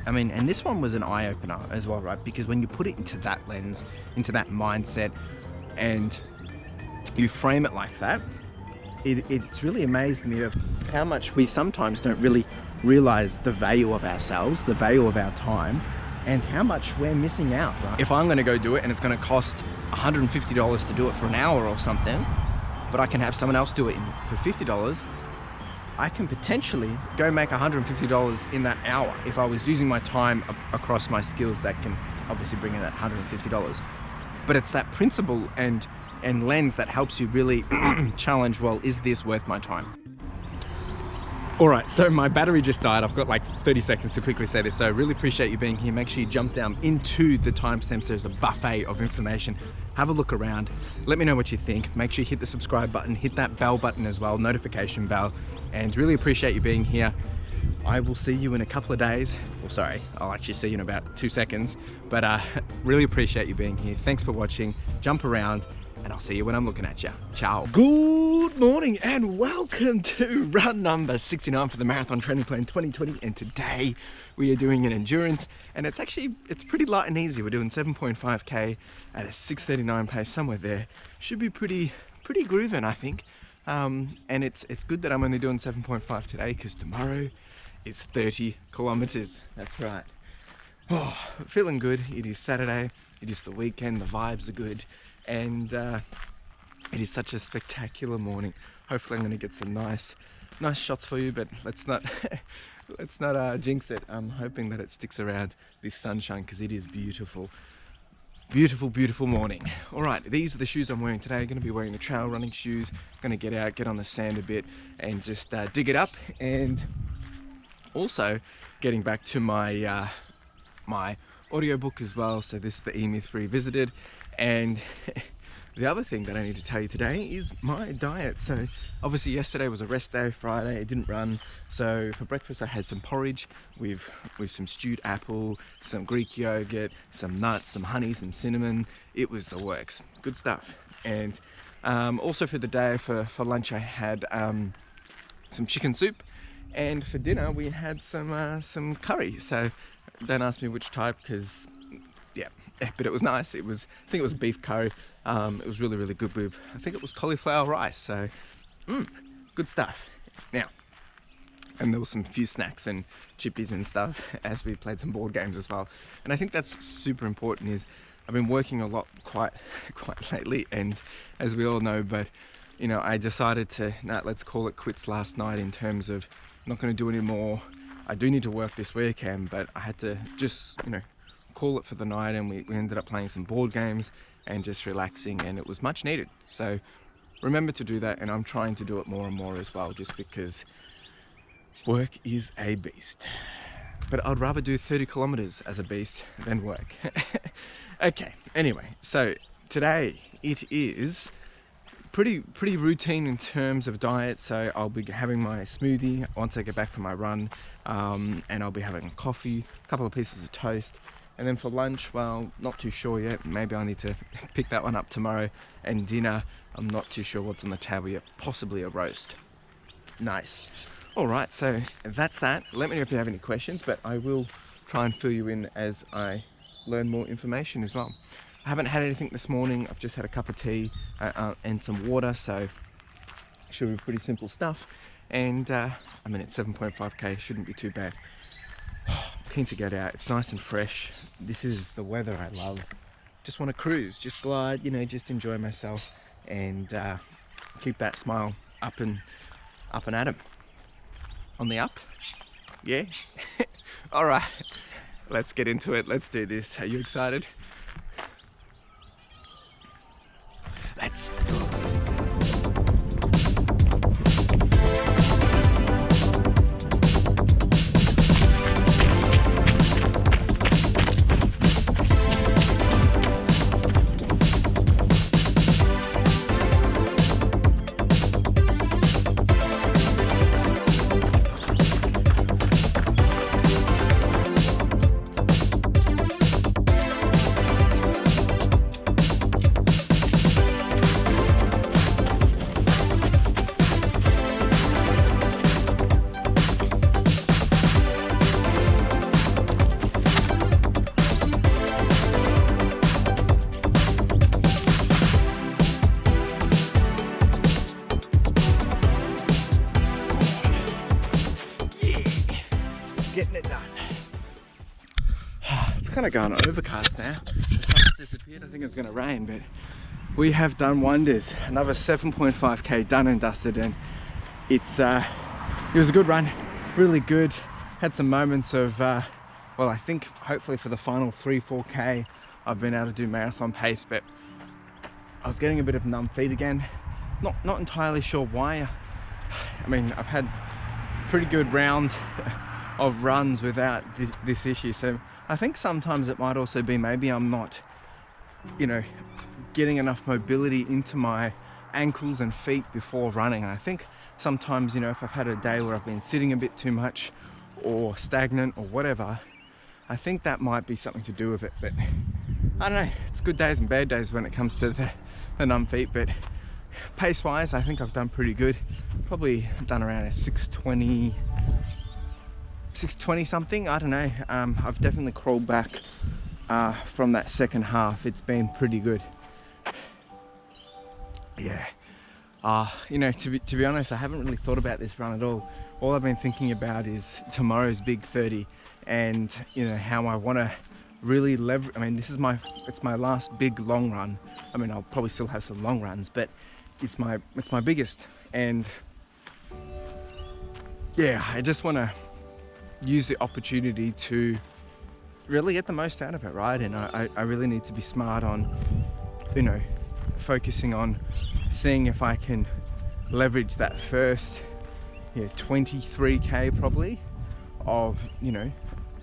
and this one was an eye-opener as well, right? Because when you put it into that lens, into that mindset, and you frame it like that, it's really amazed me of how much we sometimes don't really realize the value of ourselves, the value of our time, and how much we're missing out, right? If I'm going to go do it and it's going to cost $150 to do it for an hour or something, but I can have someone else do it for $50, I can potentially go make $150 in that hour if I was using my time across my skills that can obviously bring in that $150. But it's that principle and lens that helps you really challenge, well, is this worth my time? All right, so my battery just died. I've got like 30 seconds to quickly say this. So I really appreciate you being here. Make sure you jump down into the timestamps. There's a buffet of information. Have a look around. Let me know what you think. Make sure you hit the subscribe button, hit that bell button as well, notification bell, and really appreciate you being here. I will see you in a couple of days. Well, sorry, I'll actually see you in about 2 seconds, but really appreciate you being here. Thanks for watching. Jump around, and I'll see you when I'm looking at you. Ciao. Good morning and welcome to run number 69 for the Marathon Training Plan 2020. And today we are doing an endurance, and it's pretty light and easy. We're doing 7.5K at a 6:39 pace, somewhere there. Should be pretty grooving, I think. And it's good that I'm only doing 7.5 today, because tomorrow it's 30 kilometers. That's right. Oh, feeling good. It is Saturday. It is the weekend. The vibes are good. And it is such a spectacular morning. Hopefully I'm going to get some nice shots for you, but let's not jinx it. I'm hoping that it sticks around this sunshine, because it is beautiful. Beautiful morning. All right, these are the shoes I'm wearing today. I'm going to be wearing the trail running shoes. I'm going to get out, get on the sand a bit, and just dig it up. And also getting back to my my audiobook as well. So this is the E-Myth Revisited. And the other thing that I need to tell you today is my diet. So obviously yesterday was a rest day, Friday, I didn't run. So for breakfast I had some porridge with some stewed apple, some Greek yogurt, some nuts, some honey, some cinnamon. It was the works, good stuff. And also for the day, for lunch I had some chicken soup, and for dinner we had some curry. So don't ask me which type, because yeah, but it was nice. I think it was beef curry. It was really good with, I think it was cauliflower rice. So good stuff. Now, and there was some few snacks and chippies and stuff as we played some board games as well. And I think that's super important. Is I've been working a lot quite lately, and as we all know, but you know, I decided to let's call it quits last night, in terms of not going to do any more. I do need to work this weekend, but I had to just, you know, call it for the night, and we ended up playing some board games and just relaxing, and it was much needed. So remember to do that, and I'm trying to do it more and more as well, just because Work is a beast, but I'd rather do 30 kilometers as a beast than work. Okay, anyway, so today it is pretty routine in terms of diet. So I'll be having my smoothie once I get back from my run, and I'll be having a coffee, a couple of pieces of toast, and then for lunch, well, not too sure yet. Maybe I need to pick that one up tomorrow. And dinner, I'm not too sure what's on the table yet. Possibly a roast. Nice. All right, so that's that. Let me know if you have any questions, but I will try and fill you in as I learn more information as well. I haven't had anything this morning. I've just had a cup of tea and some water, so should be pretty simple stuff. And I mean, it's 7.5k, shouldn't be too bad. Keen to get out. It's nice and fresh. This is the weather I love. Just want to cruise, just glide, you know, just enjoy myself and keep that smile up and at 'em. On the up? Yeah? All right, let's get into it. Let's do this. Are you excited? Let's go. Getting it done. It's kind of going overcast now. The sun's disappeared. I think it's going to rain, but we have done wonders. Another 7.5k done and dusted, and it was a good run, really good. Had some moments of well, I think hopefully for the final 3-4k I've been able to do marathon pace, but I was getting a bit of numb feet again. Not entirely sure why. I mean, I've had pretty good round of runs without this issue, so I think sometimes it might also be maybe I'm not, you know, getting enough mobility into my ankles and feet before running. I think sometimes, you know, if I've had a day where I've been sitting a bit too much or stagnant or whatever, I think that might be something to do with it. But I don't know, it's good days and bad days when it comes to the numb feet. But pace wise, I think I've done pretty good. Probably done around a 6:20 something, I don't know. I've definitely crawled back from that second half. It's been pretty good. Yeah. You know, to be honest, I haven't really thought about this run at all. All I've been thinking about is tomorrow's big 30, and you know how I want to really leverage. I mean, it's my last big long run. I mean, I'll probably still have some long runs, but it's my biggest. And yeah, I just want to use the opportunity to really get the most out of it, right? And I really need to be smart on, you know, focusing on seeing if I can leverage that first 23k probably of, you know,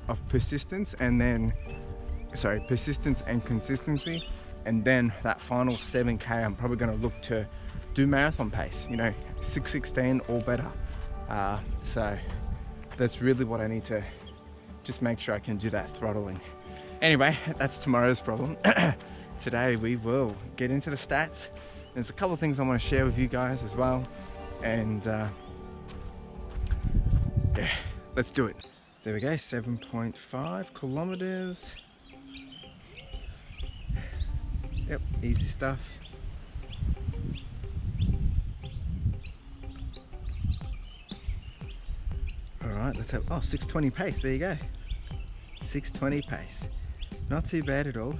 of persistence, and then persistence and consistency, and then that final 7k I'm probably going to look to do marathon pace, you know, 6:16 or better. So that's really what I need to just make sure I can do, that throttling. Anyway, that's tomorrow's problem. Today we will get into the stats. There's a couple of things I want to share with you guys as well, and yeah, let's do it. There we go, 7.5 kilometers. Yep, easy stuff. All right, let's have, 6:20 pace, there you go. 6:20 pace. Not too bad at all.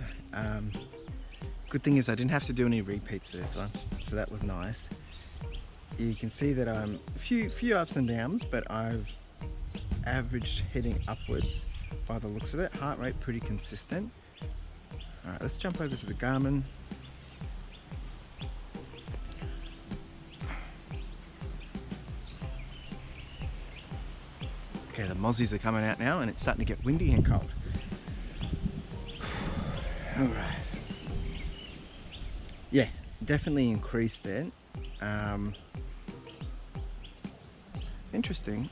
Good thing is I didn't have to do any repeats for this one, so that was nice. You can see that I'm a few ups and downs, but I've averaged heading upwards by the looks of it. Heart rate pretty consistent. All right, let's jump over to the Garmin. Okay, the mozzies are coming out now and it's starting to get windy and cold. All right. Yeah, definitely increased there. Interesting.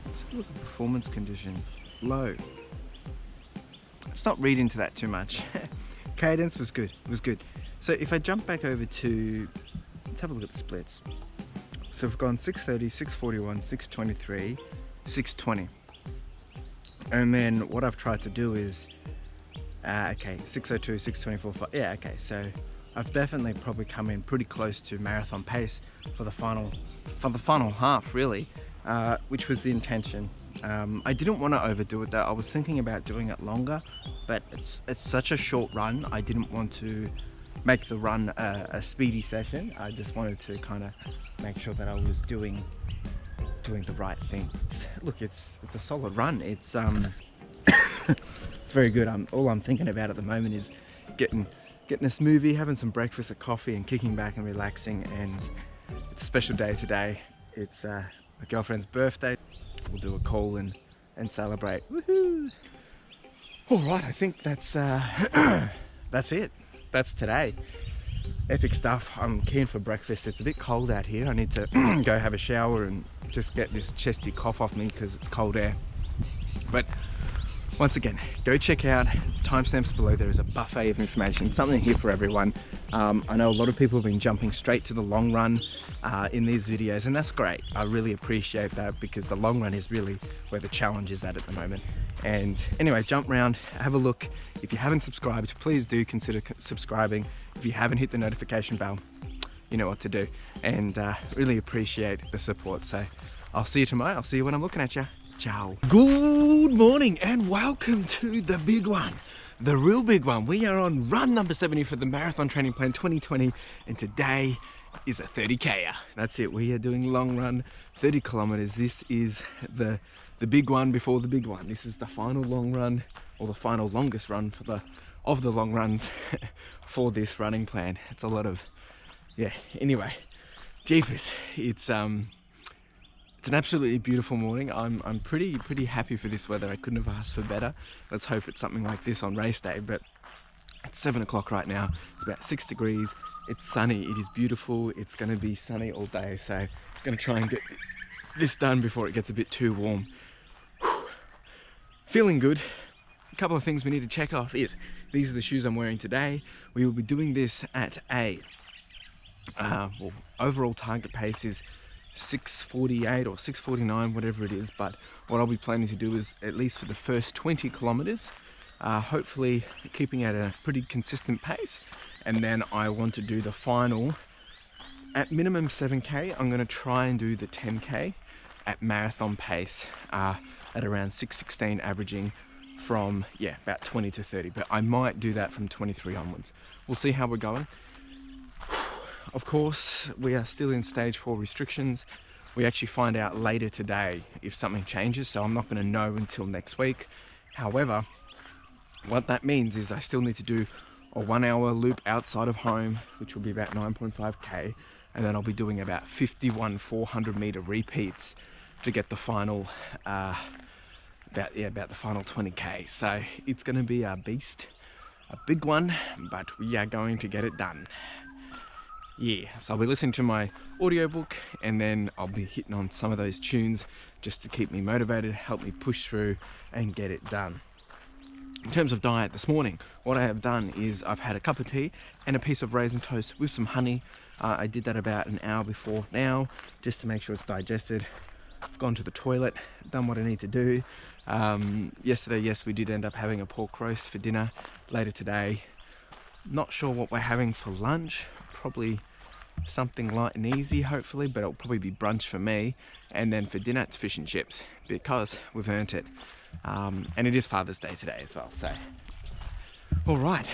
Let's look at performance condition. Low. Let's not read into that too much. Cadence was good. It was good. So if I jump back over to, let's have a look at the splits. So we've gone 6:30, 6:41, 6:23, 6:20. And then what I've tried to do is, okay, 6:02, 6:24, yeah, okay. So I've definitely probably come in pretty close to marathon pace for the final half, really, which was the intention. I didn't want to overdo it though. I was thinking about doing it longer, but it's such a short run. I didn't want to make the run a speedy session. I just wanted to kind of make sure that I was doing the right thing. Look, it's a solid run. It's it's very good. All I'm thinking about at the moment is getting a smoothie, having some breakfast, a coffee, and kicking back and relaxing. And it's a special day today. It's my girlfriend's birthday. We'll do a call and celebrate. Woohoo! All right, I think that's that's it. That's today. Epic stuff. I'm keen for breakfast. It's a bit cold out here. I need to go have a shower and just get this chesty cough off me because it's cold air. But once again, go check out timestamps below. There is a buffet of information, something here for everyone. I know a lot of people have been jumping straight to the long run in these videos, and that's great. I really appreciate that because the long run is really where the challenge is at the moment. And anyway, jump round, have a look. If you haven't subscribed, please do consider subscribing. If you haven't hit the notification bell, you know what to do. And really appreciate the support. So I'll see you tomorrow. I'll see you when I'm looking at you. Ciao. Good morning and welcome to the big one, the real big one. We are on run number 70 for the Marathon Training Plan 2020, and today is a 30K. That's it. We are doing long run, 30 kilometers. This is the big one before the big one. This is the final long run, or the final longest run of the long runs for this running plan. It's a lot of, yeah. Anyway, jeepers. It's an absolutely beautiful morning. I'm pretty happy for this weather. I couldn't have asked for better. Let's hope it's something like this on race day. But it's 7 o'clock right now. It's about 6 degrees. It's sunny. It is beautiful. It's going to be sunny all day. So I'm going to try and get this done before it gets a bit too warm. Whew. Feeling good. A couple of things we need to check off is these are the shoes I'm wearing today. We will be doing this at a well, overall target pace is 6:48 or 6:49, whatever it is. But what I'll be planning to do is, at least for the first 20 kilometers, hopefully keeping at a pretty consistent pace. And then I want to do the final at minimum 7K. I'm going to try and do the 10K at marathon pace at around 6:16, averaging from, yeah, about 20 to 30. But I might do that from 23 onwards. We'll see how we're going. Of course, we are still in stage 4 restrictions. We actually find out later today if something changes, so I'm not going to know until next week. However, what that means is I still need to do a 1 hour loop outside of home, which will be about 9.5K, and then I'll be doing about 51 400 meter repeats to get the final, about the final 20K. So it's going to be a beast, a big one, but we are going to get it done. Yeah, so I'll be listening to my audiobook and then I'll be hitting on some of those tunes just to keep me motivated, help me push through and get it done. In terms of diet this morning, what I have done is I've had a cup of tea and a piece of raisin toast with some honey. I did that about an hour before now, just to make sure it's digested. I've gone to the toilet, done what I need to do. Yesterday, yes, we did end up having a pork roast for dinner. Later today, not sure what we're having for lunch. Probably something light and easy, hopefully, but it'll probably be brunch for me. And then for dinner, it's fish and chips because we've earned it. And it is Father's Day today as well. So, all right.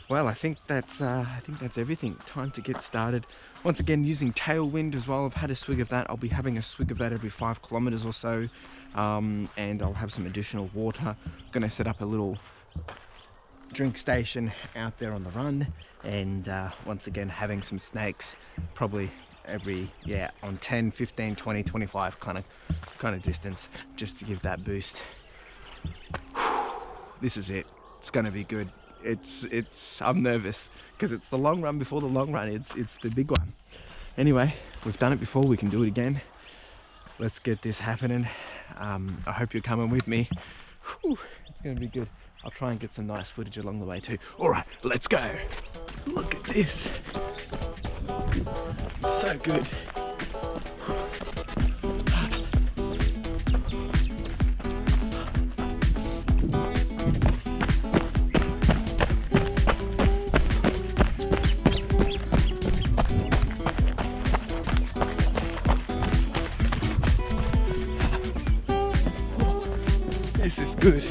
Well, I think that's everything. Time to get started. Once again, using tailwind as well. I've had a swig of that. I'll be having a swig of that every 5 kilometers or so. And I'll have some additional water. I'm going to set up a little drink station out there on the run, and once again having some snakes, probably every, yeah, on 10, 15, 20, 25 kind of distance, just to give that boost. This is it. It's gonna be good. I'm nervous because it's the long run before the long run. It's the big one. Anyway, we've done it before, we can do it again. Let's get this happening. I hope you're coming with me. Whew, it's gonna be good. I'll try and get some nice footage along the way too. All right, let's go. Look at this. So good. This is good.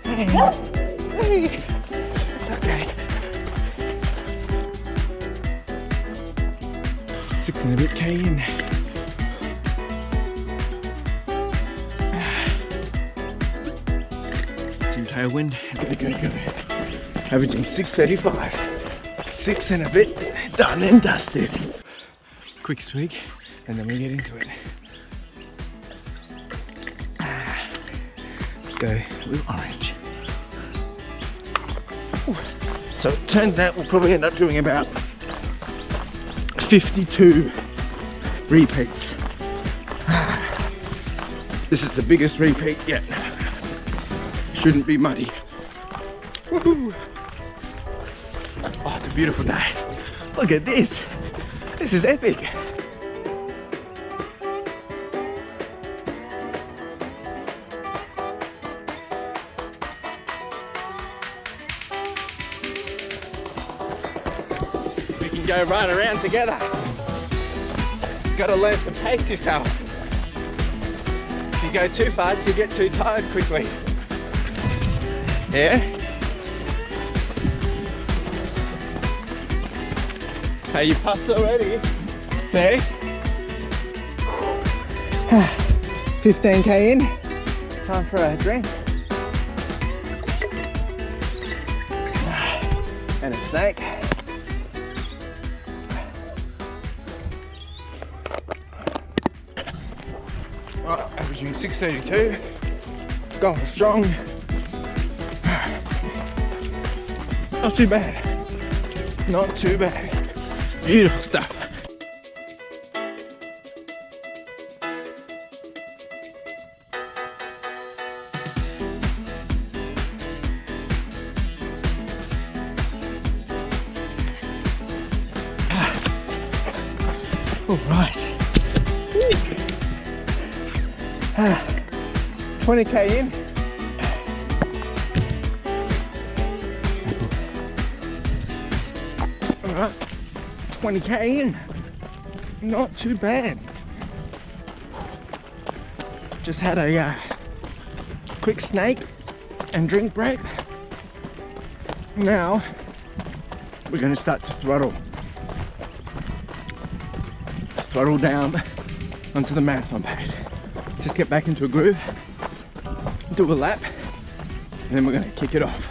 Hey. Okay. 6 and a bit K in. Some tailwind. Go. Averaging 6:35. 6 and a bit. Done and dusted. Quick swig, and then we get into it. Let's go with orange. So it turns out we'll probably end up doing about 52 repeats. This is the biggest repeat yet. Shouldn't be muddy. Woohoo! Oh, it's a beautiful day. Look at this. This is epic. We can go right around together. Gotta learn to pace yourself. If you go too fast, you get too tired quickly. Yeah? Hey, you puffed already? See? 15k in. Time for a drink. And a snake. Well, averaging 6:32. Going strong. Not too bad. Not too bad. Beautiful stuff. All right. 20k in. All right. 20k in. Not too bad. Just had a quick snake and drink break. Now we're going to start to throttle down onto the marathon pace. Just get back into a groove, do a lap, and then we're going to kick it off.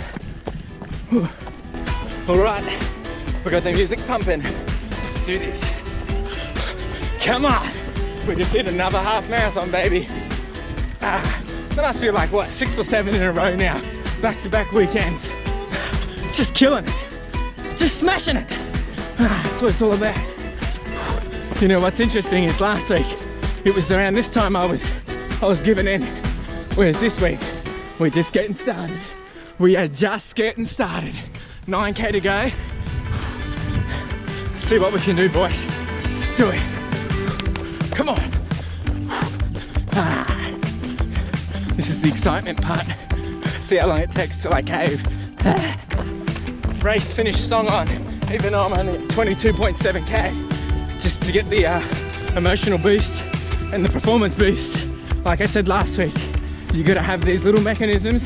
Whew. All right, we got the music pumping. Do this. Come on. We just did another half marathon, baby. That must be like, what, 6 or 7 in a row now. Back-to-back weekends. Just killing it. Just smashing it. That's what it's all about. You know, what's interesting is last week, it was around this time I was giving in. Whereas this week, we're just getting started. We are just getting started. 9k to go. See what we can do, boys. Let's do it. Come on. This is the excitement part. See how long it takes till I cave. Race finish song on, even though I'm only at 22.7k. Just to get the emotional boost and the performance boost. Like I said last week, you gotta have these little mechanisms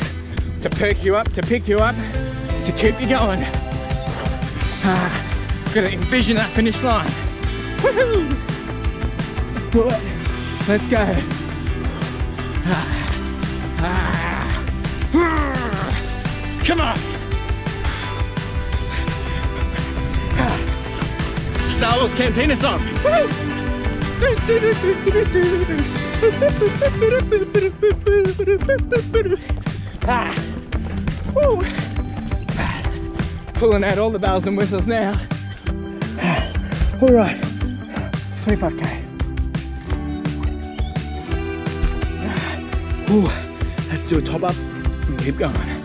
to perk you up, to pick you up, to keep you going. Gotta envision that finish line. Woohoo! Let's go. Come on. Star Wars Cantina song. Woo! Woo. Pulling out all the bells and whistles now. All right, 25k. Ooh, let's do a top up and keep going.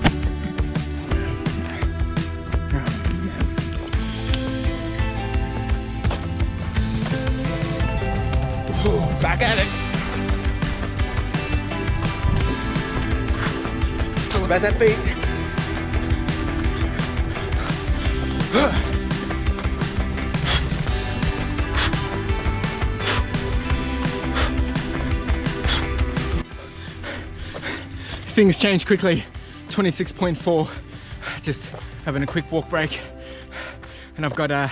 Ooh, back at it. It's all about that beat. Things change quickly. 26.4. Just having a quick walk break. And I've got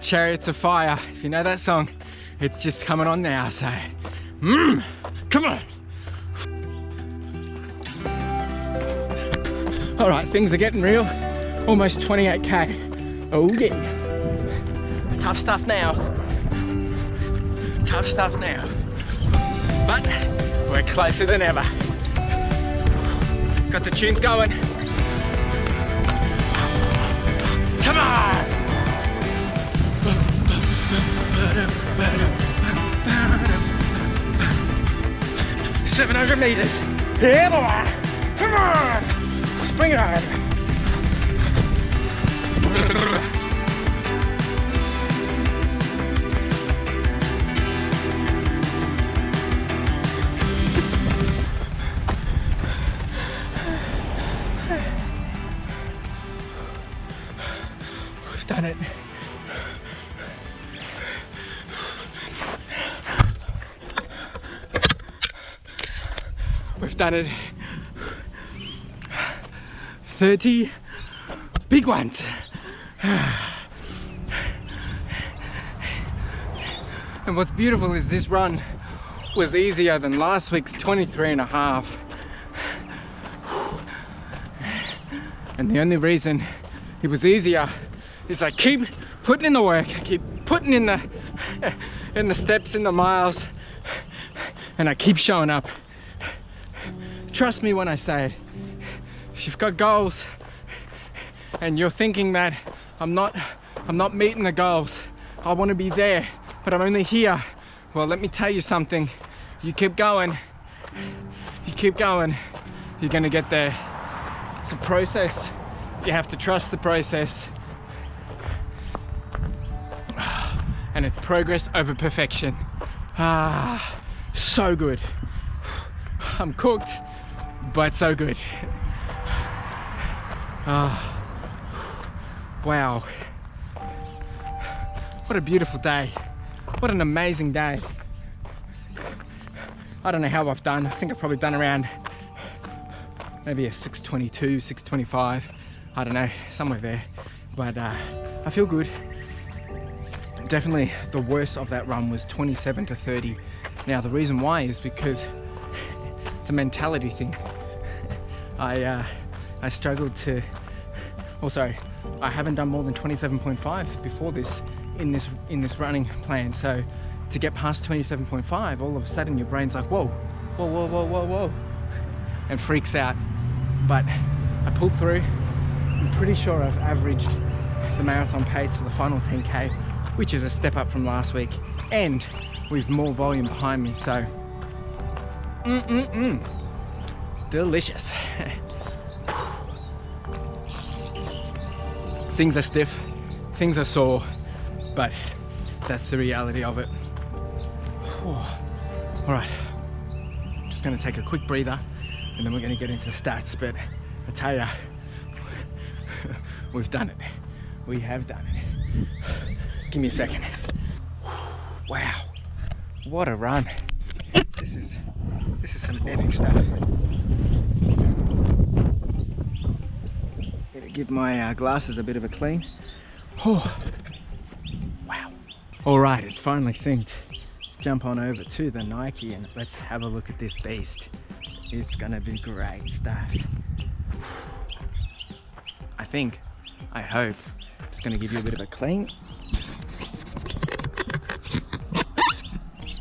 Chariots of Fire. If you know that song, it's just coming on now. So, come on. All right, things are getting real. Almost 28k. Oh yeah. Tough stuff now. Tough stuff now. But we're closer than ever. Got the tunes going. Come on! 700 meters. Yeah, boy! Come on! Spring it on! We've done it. We've done it. 30 big ones. And what's beautiful is this run was easier than last week's 23.5. And the only reason it was easier is I keep putting in the work, keep putting in the steps, in the miles, and I keep showing up. Trust me when I say it. If you've got goals and you're thinking that I'm not meeting the goals, I want to be there, but I'm only here. Well, let me tell you something. You keep going. You keep going. You're gonna get there. It's a process. You have to trust the process. And it's progress over perfection. So good. I'm cooked, but so good. Wow. What a beautiful day. What an amazing day. I don't know how I've done. I think I've probably done around maybe a 6:22, 6:25. I don't know, somewhere there. But I feel good. Definitely the worst of that run was 27 to 30. Now the reason why is because it's a mentality thing. I struggled to, I haven't done more than 27.5 before this in this running plan. So to get past 27.5, all of a sudden your brain's like, whoa, whoa, whoa, whoa, whoa, whoa, and freaks out. But I pulled through. I'm pretty sure I've averaged the marathon pace for the final 10k, which is a step up from last week, and with more volume behind me. So delicious. Things are stiff, things are sore, but that's the reality of it. All right, just gonna take a quick breather and then we're gonna get into the stats. But I tell ya, we've done it. We have done it. Give me a second. Wow, what a run. This is some epic stuff. Gotta give my glasses a bit of a clean. Oh, wow. All right, it's finally synced. Let's jump on over to the Nike and let's have a look at this beast. It's gonna be great stuff. I hope. Just gonna give you a bit of a clean.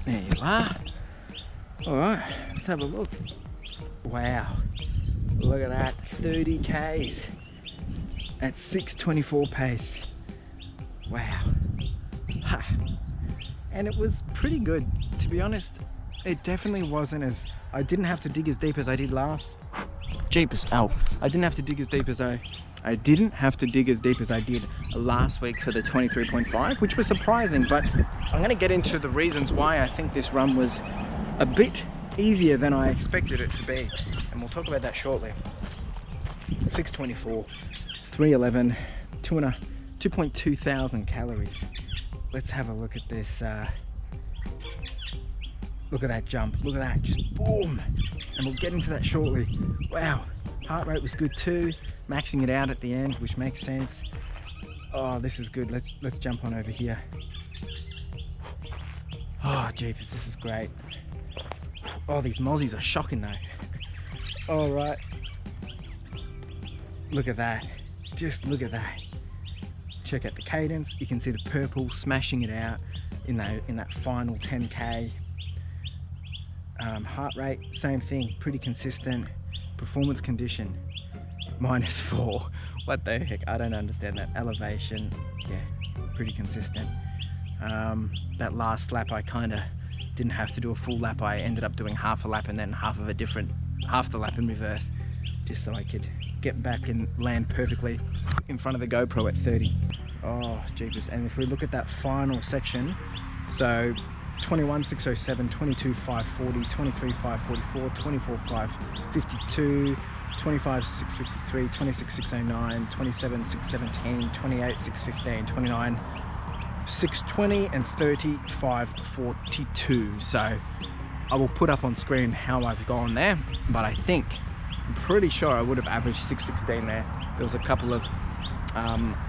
There you are. All right, let's have a look. Wow, look at that, 30 Ks at 6:24 pace. Wow. Ha. And it was pretty good, to be honest. It definitely wasn't as, I didn't have to dig as deep as I did last. Jeepers, ow. I didn't have to dig as deep as I did last week for the 23.5, which was surprising, but I'm gonna get into the reasons why I think this run was a bit easier than I expected it to be, and we'll talk about that shortly. 6:24, 3:11, 2.2 thousand calories. Let's have a look at this. Look at that jump, look at that, just boom. And we'll get into that shortly. Wow, heart rate was good too, maxing it out at the end, which makes sense. Oh, this is good. Let's jump on over here. Oh, jeepers, this is great. Oh, these mozzies are shocking though. All right. Look at that. Just look at that. Check out the cadence. You can see the purple smashing it out in that final 10K. Heart rate, same thing, pretty consistent. Performance condition, -4. What the heck? I don't understand that. Elevation, yeah, pretty consistent. That last lap, I kind of didn't have to do a full lap. I ended up doing half a lap and then half the lap in reverse, just so I could get back and land perfectly in front of the GoPro at 30. Oh, jeepers. And if we look at that final section, so 21,607, 22,540, 23,544, 24,552, 25,653, 26,609, 27,617, 28,615, 29,620, and 30,542. So I will put up on screen how I've gone there, but I'm pretty sure I would have averaged 616 there. There was a couple of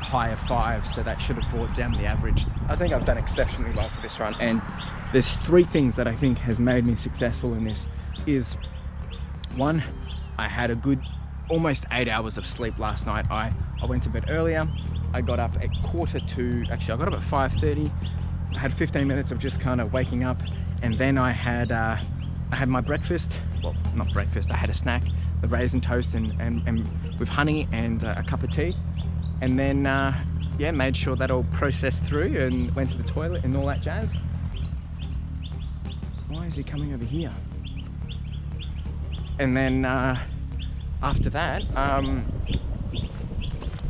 higher fives, so that should have brought down the average. I think I've done exceptionally well for this run, and there's 3 things that I think has made me successful in this. Is 1, I had a good almost 8 hours of sleep last night. I went to bed earlier. I got up at 1:45, actually I got up at 5:30. I had 15 minutes of just kind of waking up, and then I had my breakfast. Well, not breakfast, I had a snack, the raisin toast and with honey and a cup of tea. And then, yeah, made sure that all processed through and went to the toilet and all that jazz. Why is he coming over here? And then after that,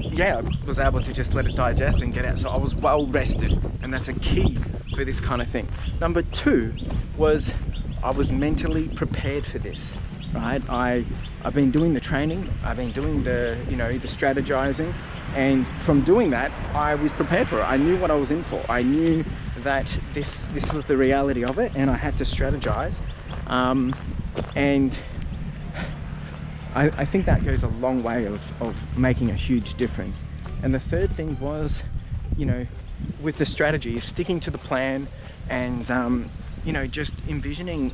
yeah, I was able to just let it digest and get out. So I was well rested, and that's a key for this kind of thing. Number 2 was I was mentally prepared for this, right? I've been doing the training, I've been doing the strategizing, and from doing that, I was prepared for it. I knew what I was in for. I knew that this was the reality of it, and I had to strategize. And I think that goes a long way of making a huge difference. And the third thing was, with the strategy, is sticking to the plan and, just envisioning,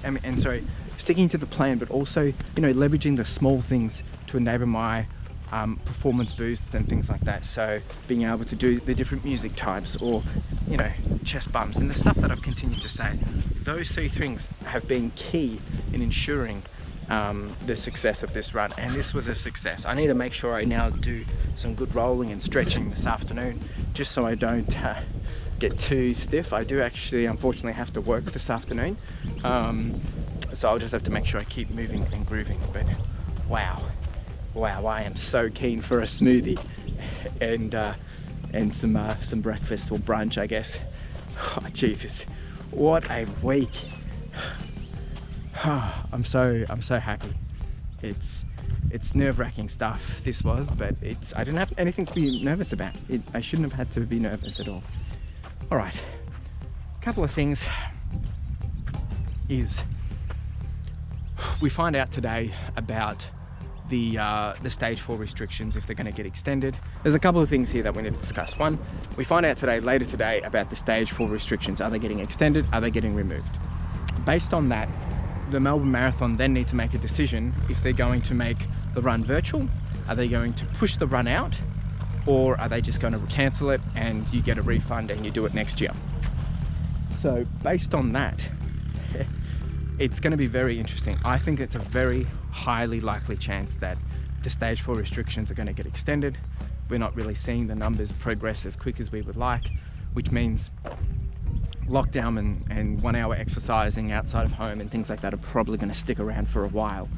sticking to the plan, but also, leveraging the small things to enable my performance boosts and things like that. So being able to do the different music types, or, chest bumps, and the stuff that I've continued to say. Those 3 things have been key in ensuring the success of this run, and this was a success. I need to make sure I now do some good rolling and stretching this afternoon, just so I don't get too stiff. I do actually unfortunately have to work this afternoon, so I'll just have to make sure I keep moving and grooving. But wow, I am so keen for a smoothie and some breakfast or brunch, I guess. Oh jeepers, what a week. I'm so happy. It's nerve-wracking stuff, this was, but I didn't have anything to be nervous about. I shouldn't have had to be nervous at all. All right, a couple of things is we find out today about the stage 4 restrictions, if they're going to get extended. There's a couple of things here that we need to discuss. One, we find out later today about the stage 4 restrictions. Are they getting extended? Are they getting removed? Based on that, the Melbourne Marathon then need to make a decision if they're going to make the run virtual,
Are they going to push the run out, or are they just going to cancel it and you get a refund and you do it next year? So based on that, it's going to be very interesting. I think it's a very highly likely chance that the stage 4 restrictions are going to get extended. We're not really seeing the numbers progress as quick as we would like, which means lockdown and 1 hour exercising outside of home and things like that are probably going to stick around for a while,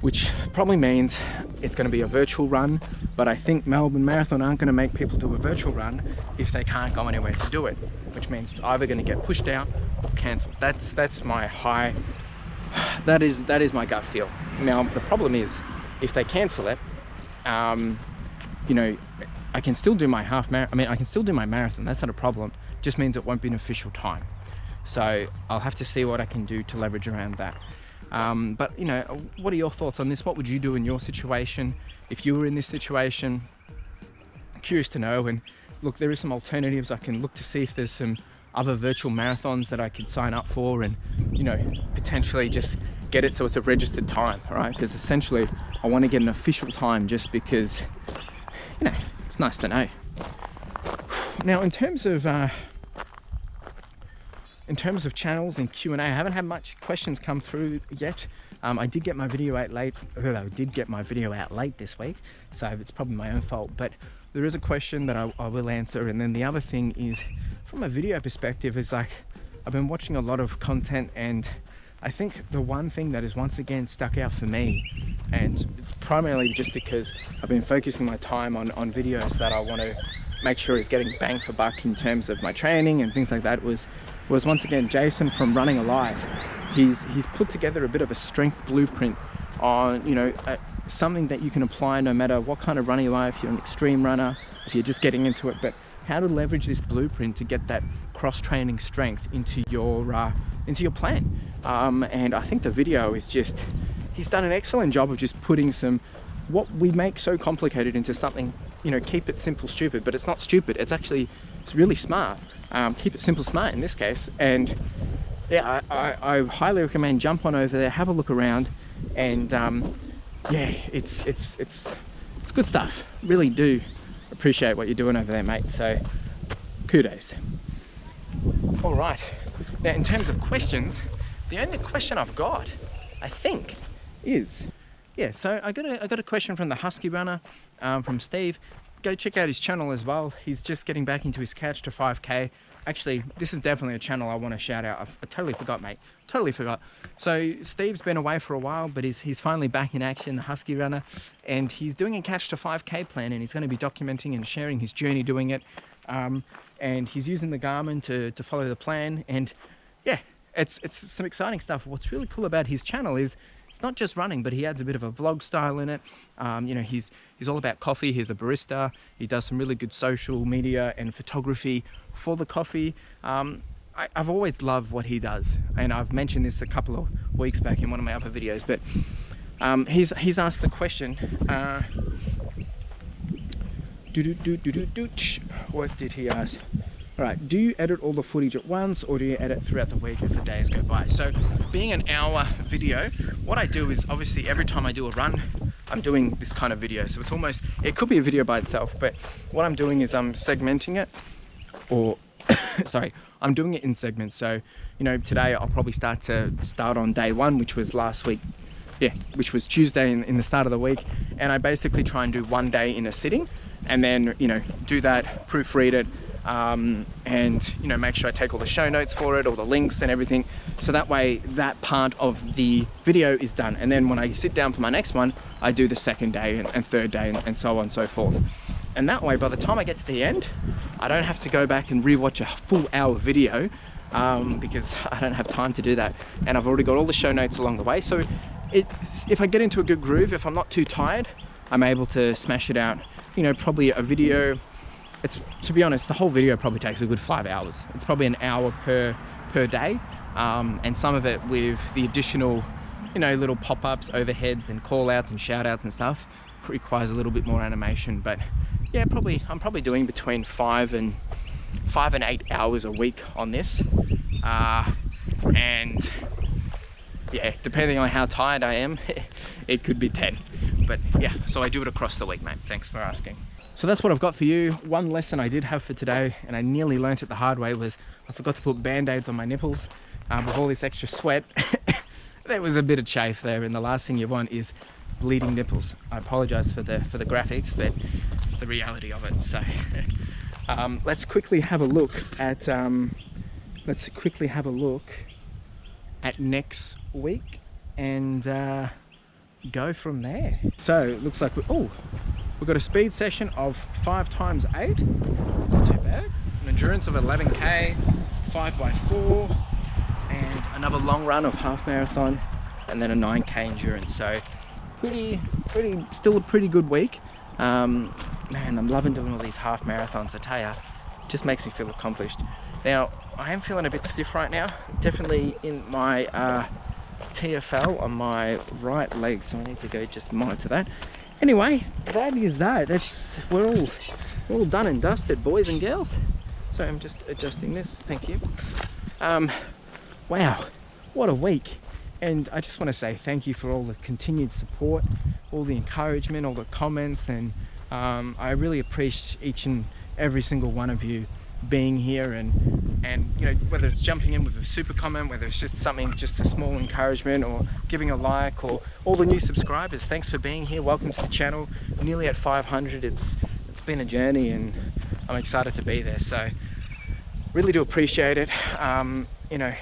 which probably means it's going to be a virtual run. But I think Melbourne Marathon aren't going to make people do a virtual run if they can't go anywhere to do it, which means it's either going to get pushed out or cancelled. That's my high, that is my gut feel. Now the problem is, if they cancel it, you know, I can still do my I can still do my marathon. That's not a problem. Just means it won't be an official time. So I'll have to see what I can do to leverage around that. But you know, what are your thoughts on this? What would you do in your situation if you were in this situation? Curious to know. And look, there is some alternatives. I can look to see if there's some other virtual marathons that I could sign up for, and you know, potentially just get it so it's a registered time, all right? Because essentially I want to get an official time, just because, you know, it's nice to know. Now in terms of channels and Q&A, I haven't had much questions come through yet. I did get my video out late. I did get my video out late this week, so it's probably my own fault. But there is a question that I will answer. And then the other thing is, from a video perspective, is like, I've been watching a lot of content, and I think the one thing that is once again stuck out for me, and it's primarily just because I've been focusing my time on videos that I want to make sure is getting bang for buck in terms of my training and things like that, was once again Jason from RunningAlive. He's put together a bit of a strength blueprint on, you know, something that you can apply no matter what kind of running you are, if you're an extreme runner, if you're just getting into it, but how to leverage this blueprint to get that cross-training strength into your plan. And I think the video is just, he's done an excellent job of just putting what we make so complicated into something, you know, keep it simple, stupid, but it's not stupid. It's really smart. Keep it simple, smart in this case. And yeah, I highly recommend jump on over there, have a look around, and yeah, it's good stuff. Really do appreciate what you're doing over there, mate. So kudos. All right. Now, in terms of questions, the only question I've got, I think, is, yeah, so I got a question from the Husky runner, from Steve. Go check out his channel as well. He's just getting back into his Couch to 5K. Actually, this is definitely a channel I want to shout out. I totally forgot, mate. Totally forgot. So Steve's been away for a while, but he's finally back in action, the Husky runner, and he's doing a Couch to 5K plan, and he's going to be documenting and sharing his journey doing it. And he's using the Garmin to follow the plan. And yeah, it's some exciting stuff. What's really cool about his channel is it's not just running, but he adds a bit of a vlog style in it. You know, he's all about coffee. He's a barista. He does some really good social media and photography for the coffee. I've always loved what he does, and I've mentioned this a couple of weeks back in one of my other videos, but he's asked the question, what did he ask? All right, do you edit all the footage at once, or do you edit throughout the week as the days go by? So being an hour video, what I do is, obviously every time I do a run, I'm doing this kind of video. So it could be a video by itself, but what I'm doing is I'm segmenting it, or sorry, I'm doing it in segments. So, you know, today I'll probably start on day one, which was last week. Yeah, which was Tuesday in the start of the week. And I basically try and do one day in a sitting, and then, you know, do that, proofread it, and, you know, make sure I take all the show notes for it, all the links and everything. So that way that part of the video is done. And then when I sit down for my next one, I do the second day and third day and so on and so forth. And that way, by the time I get to the end, I don't have to go back and rewatch a full hour video, because I don't have time to do that. And I've already got all the show notes along the way. So if I get into a good groove, if I'm not too tired, I'm able to smash it out. You know, probably a video, to be honest, the whole video probably takes a good 5 hours. It's probably an hour per day, and some of it with the additional, you know, little pop-ups, overheads and call-outs and shout-outs and stuff requires a little bit more animation. But yeah, I'm probably doing between 5 and 8 hours a week on this, and yeah, depending on how tired I am, it could be 10. But yeah, so I do it across the week, mate. Thanks for asking. So that's what I've got for you. One lesson I did have for today, and I nearly learnt it the hard way, was I forgot to put band-aids on my nipples with all this extra sweat. There was a bit of chafe there, and the last thing you want is bleeding nipples. I apologize for the graphics, but it's the reality of it. So let's quickly have a look at next week and go from there. So it looks like we've got a speed session of 5 times 8, not too bad. An endurance of 11k, 5x4, and another long run of half marathon, and then a 9k endurance. So still a pretty good week. Man, I'm loving doing all these half marathons, I tell ya. It just makes me feel accomplished. Now, I am feeling a bit stiff right now, definitely in my TFL on my right leg, so I need to go just monitor that. Anyway, that is that. We're all done and dusted, boys and girls. So I'm just adjusting this, thank you. Wow, what a week. And I just want to say thank you for all the continued support, all the encouragement, all the comments, and I really appreciate each and every single one of you being here, and you know, whether it's jumping in with a super comment, whether it's just a small encouragement, or giving a like, or all the new subscribers. Thanks for being here. Welcome to the channel. We're nearly at 500. It's been a journey, and I'm excited to be there. So really do appreciate it. You know,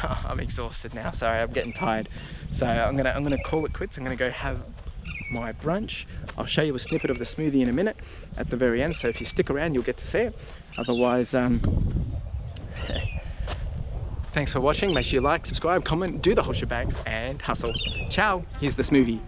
I'm exhausted now. Sorry, I'm getting tired. So I'm gonna call it quits. I'm gonna go have my brunch. I'll show you a snippet of the smoothie in a minute at the very end, so if you stick around you'll get to see it. Otherwise, thanks for watching. Make sure you like, subscribe, comment, do the whole shebang, and hustle. Ciao. Here's the smoothie.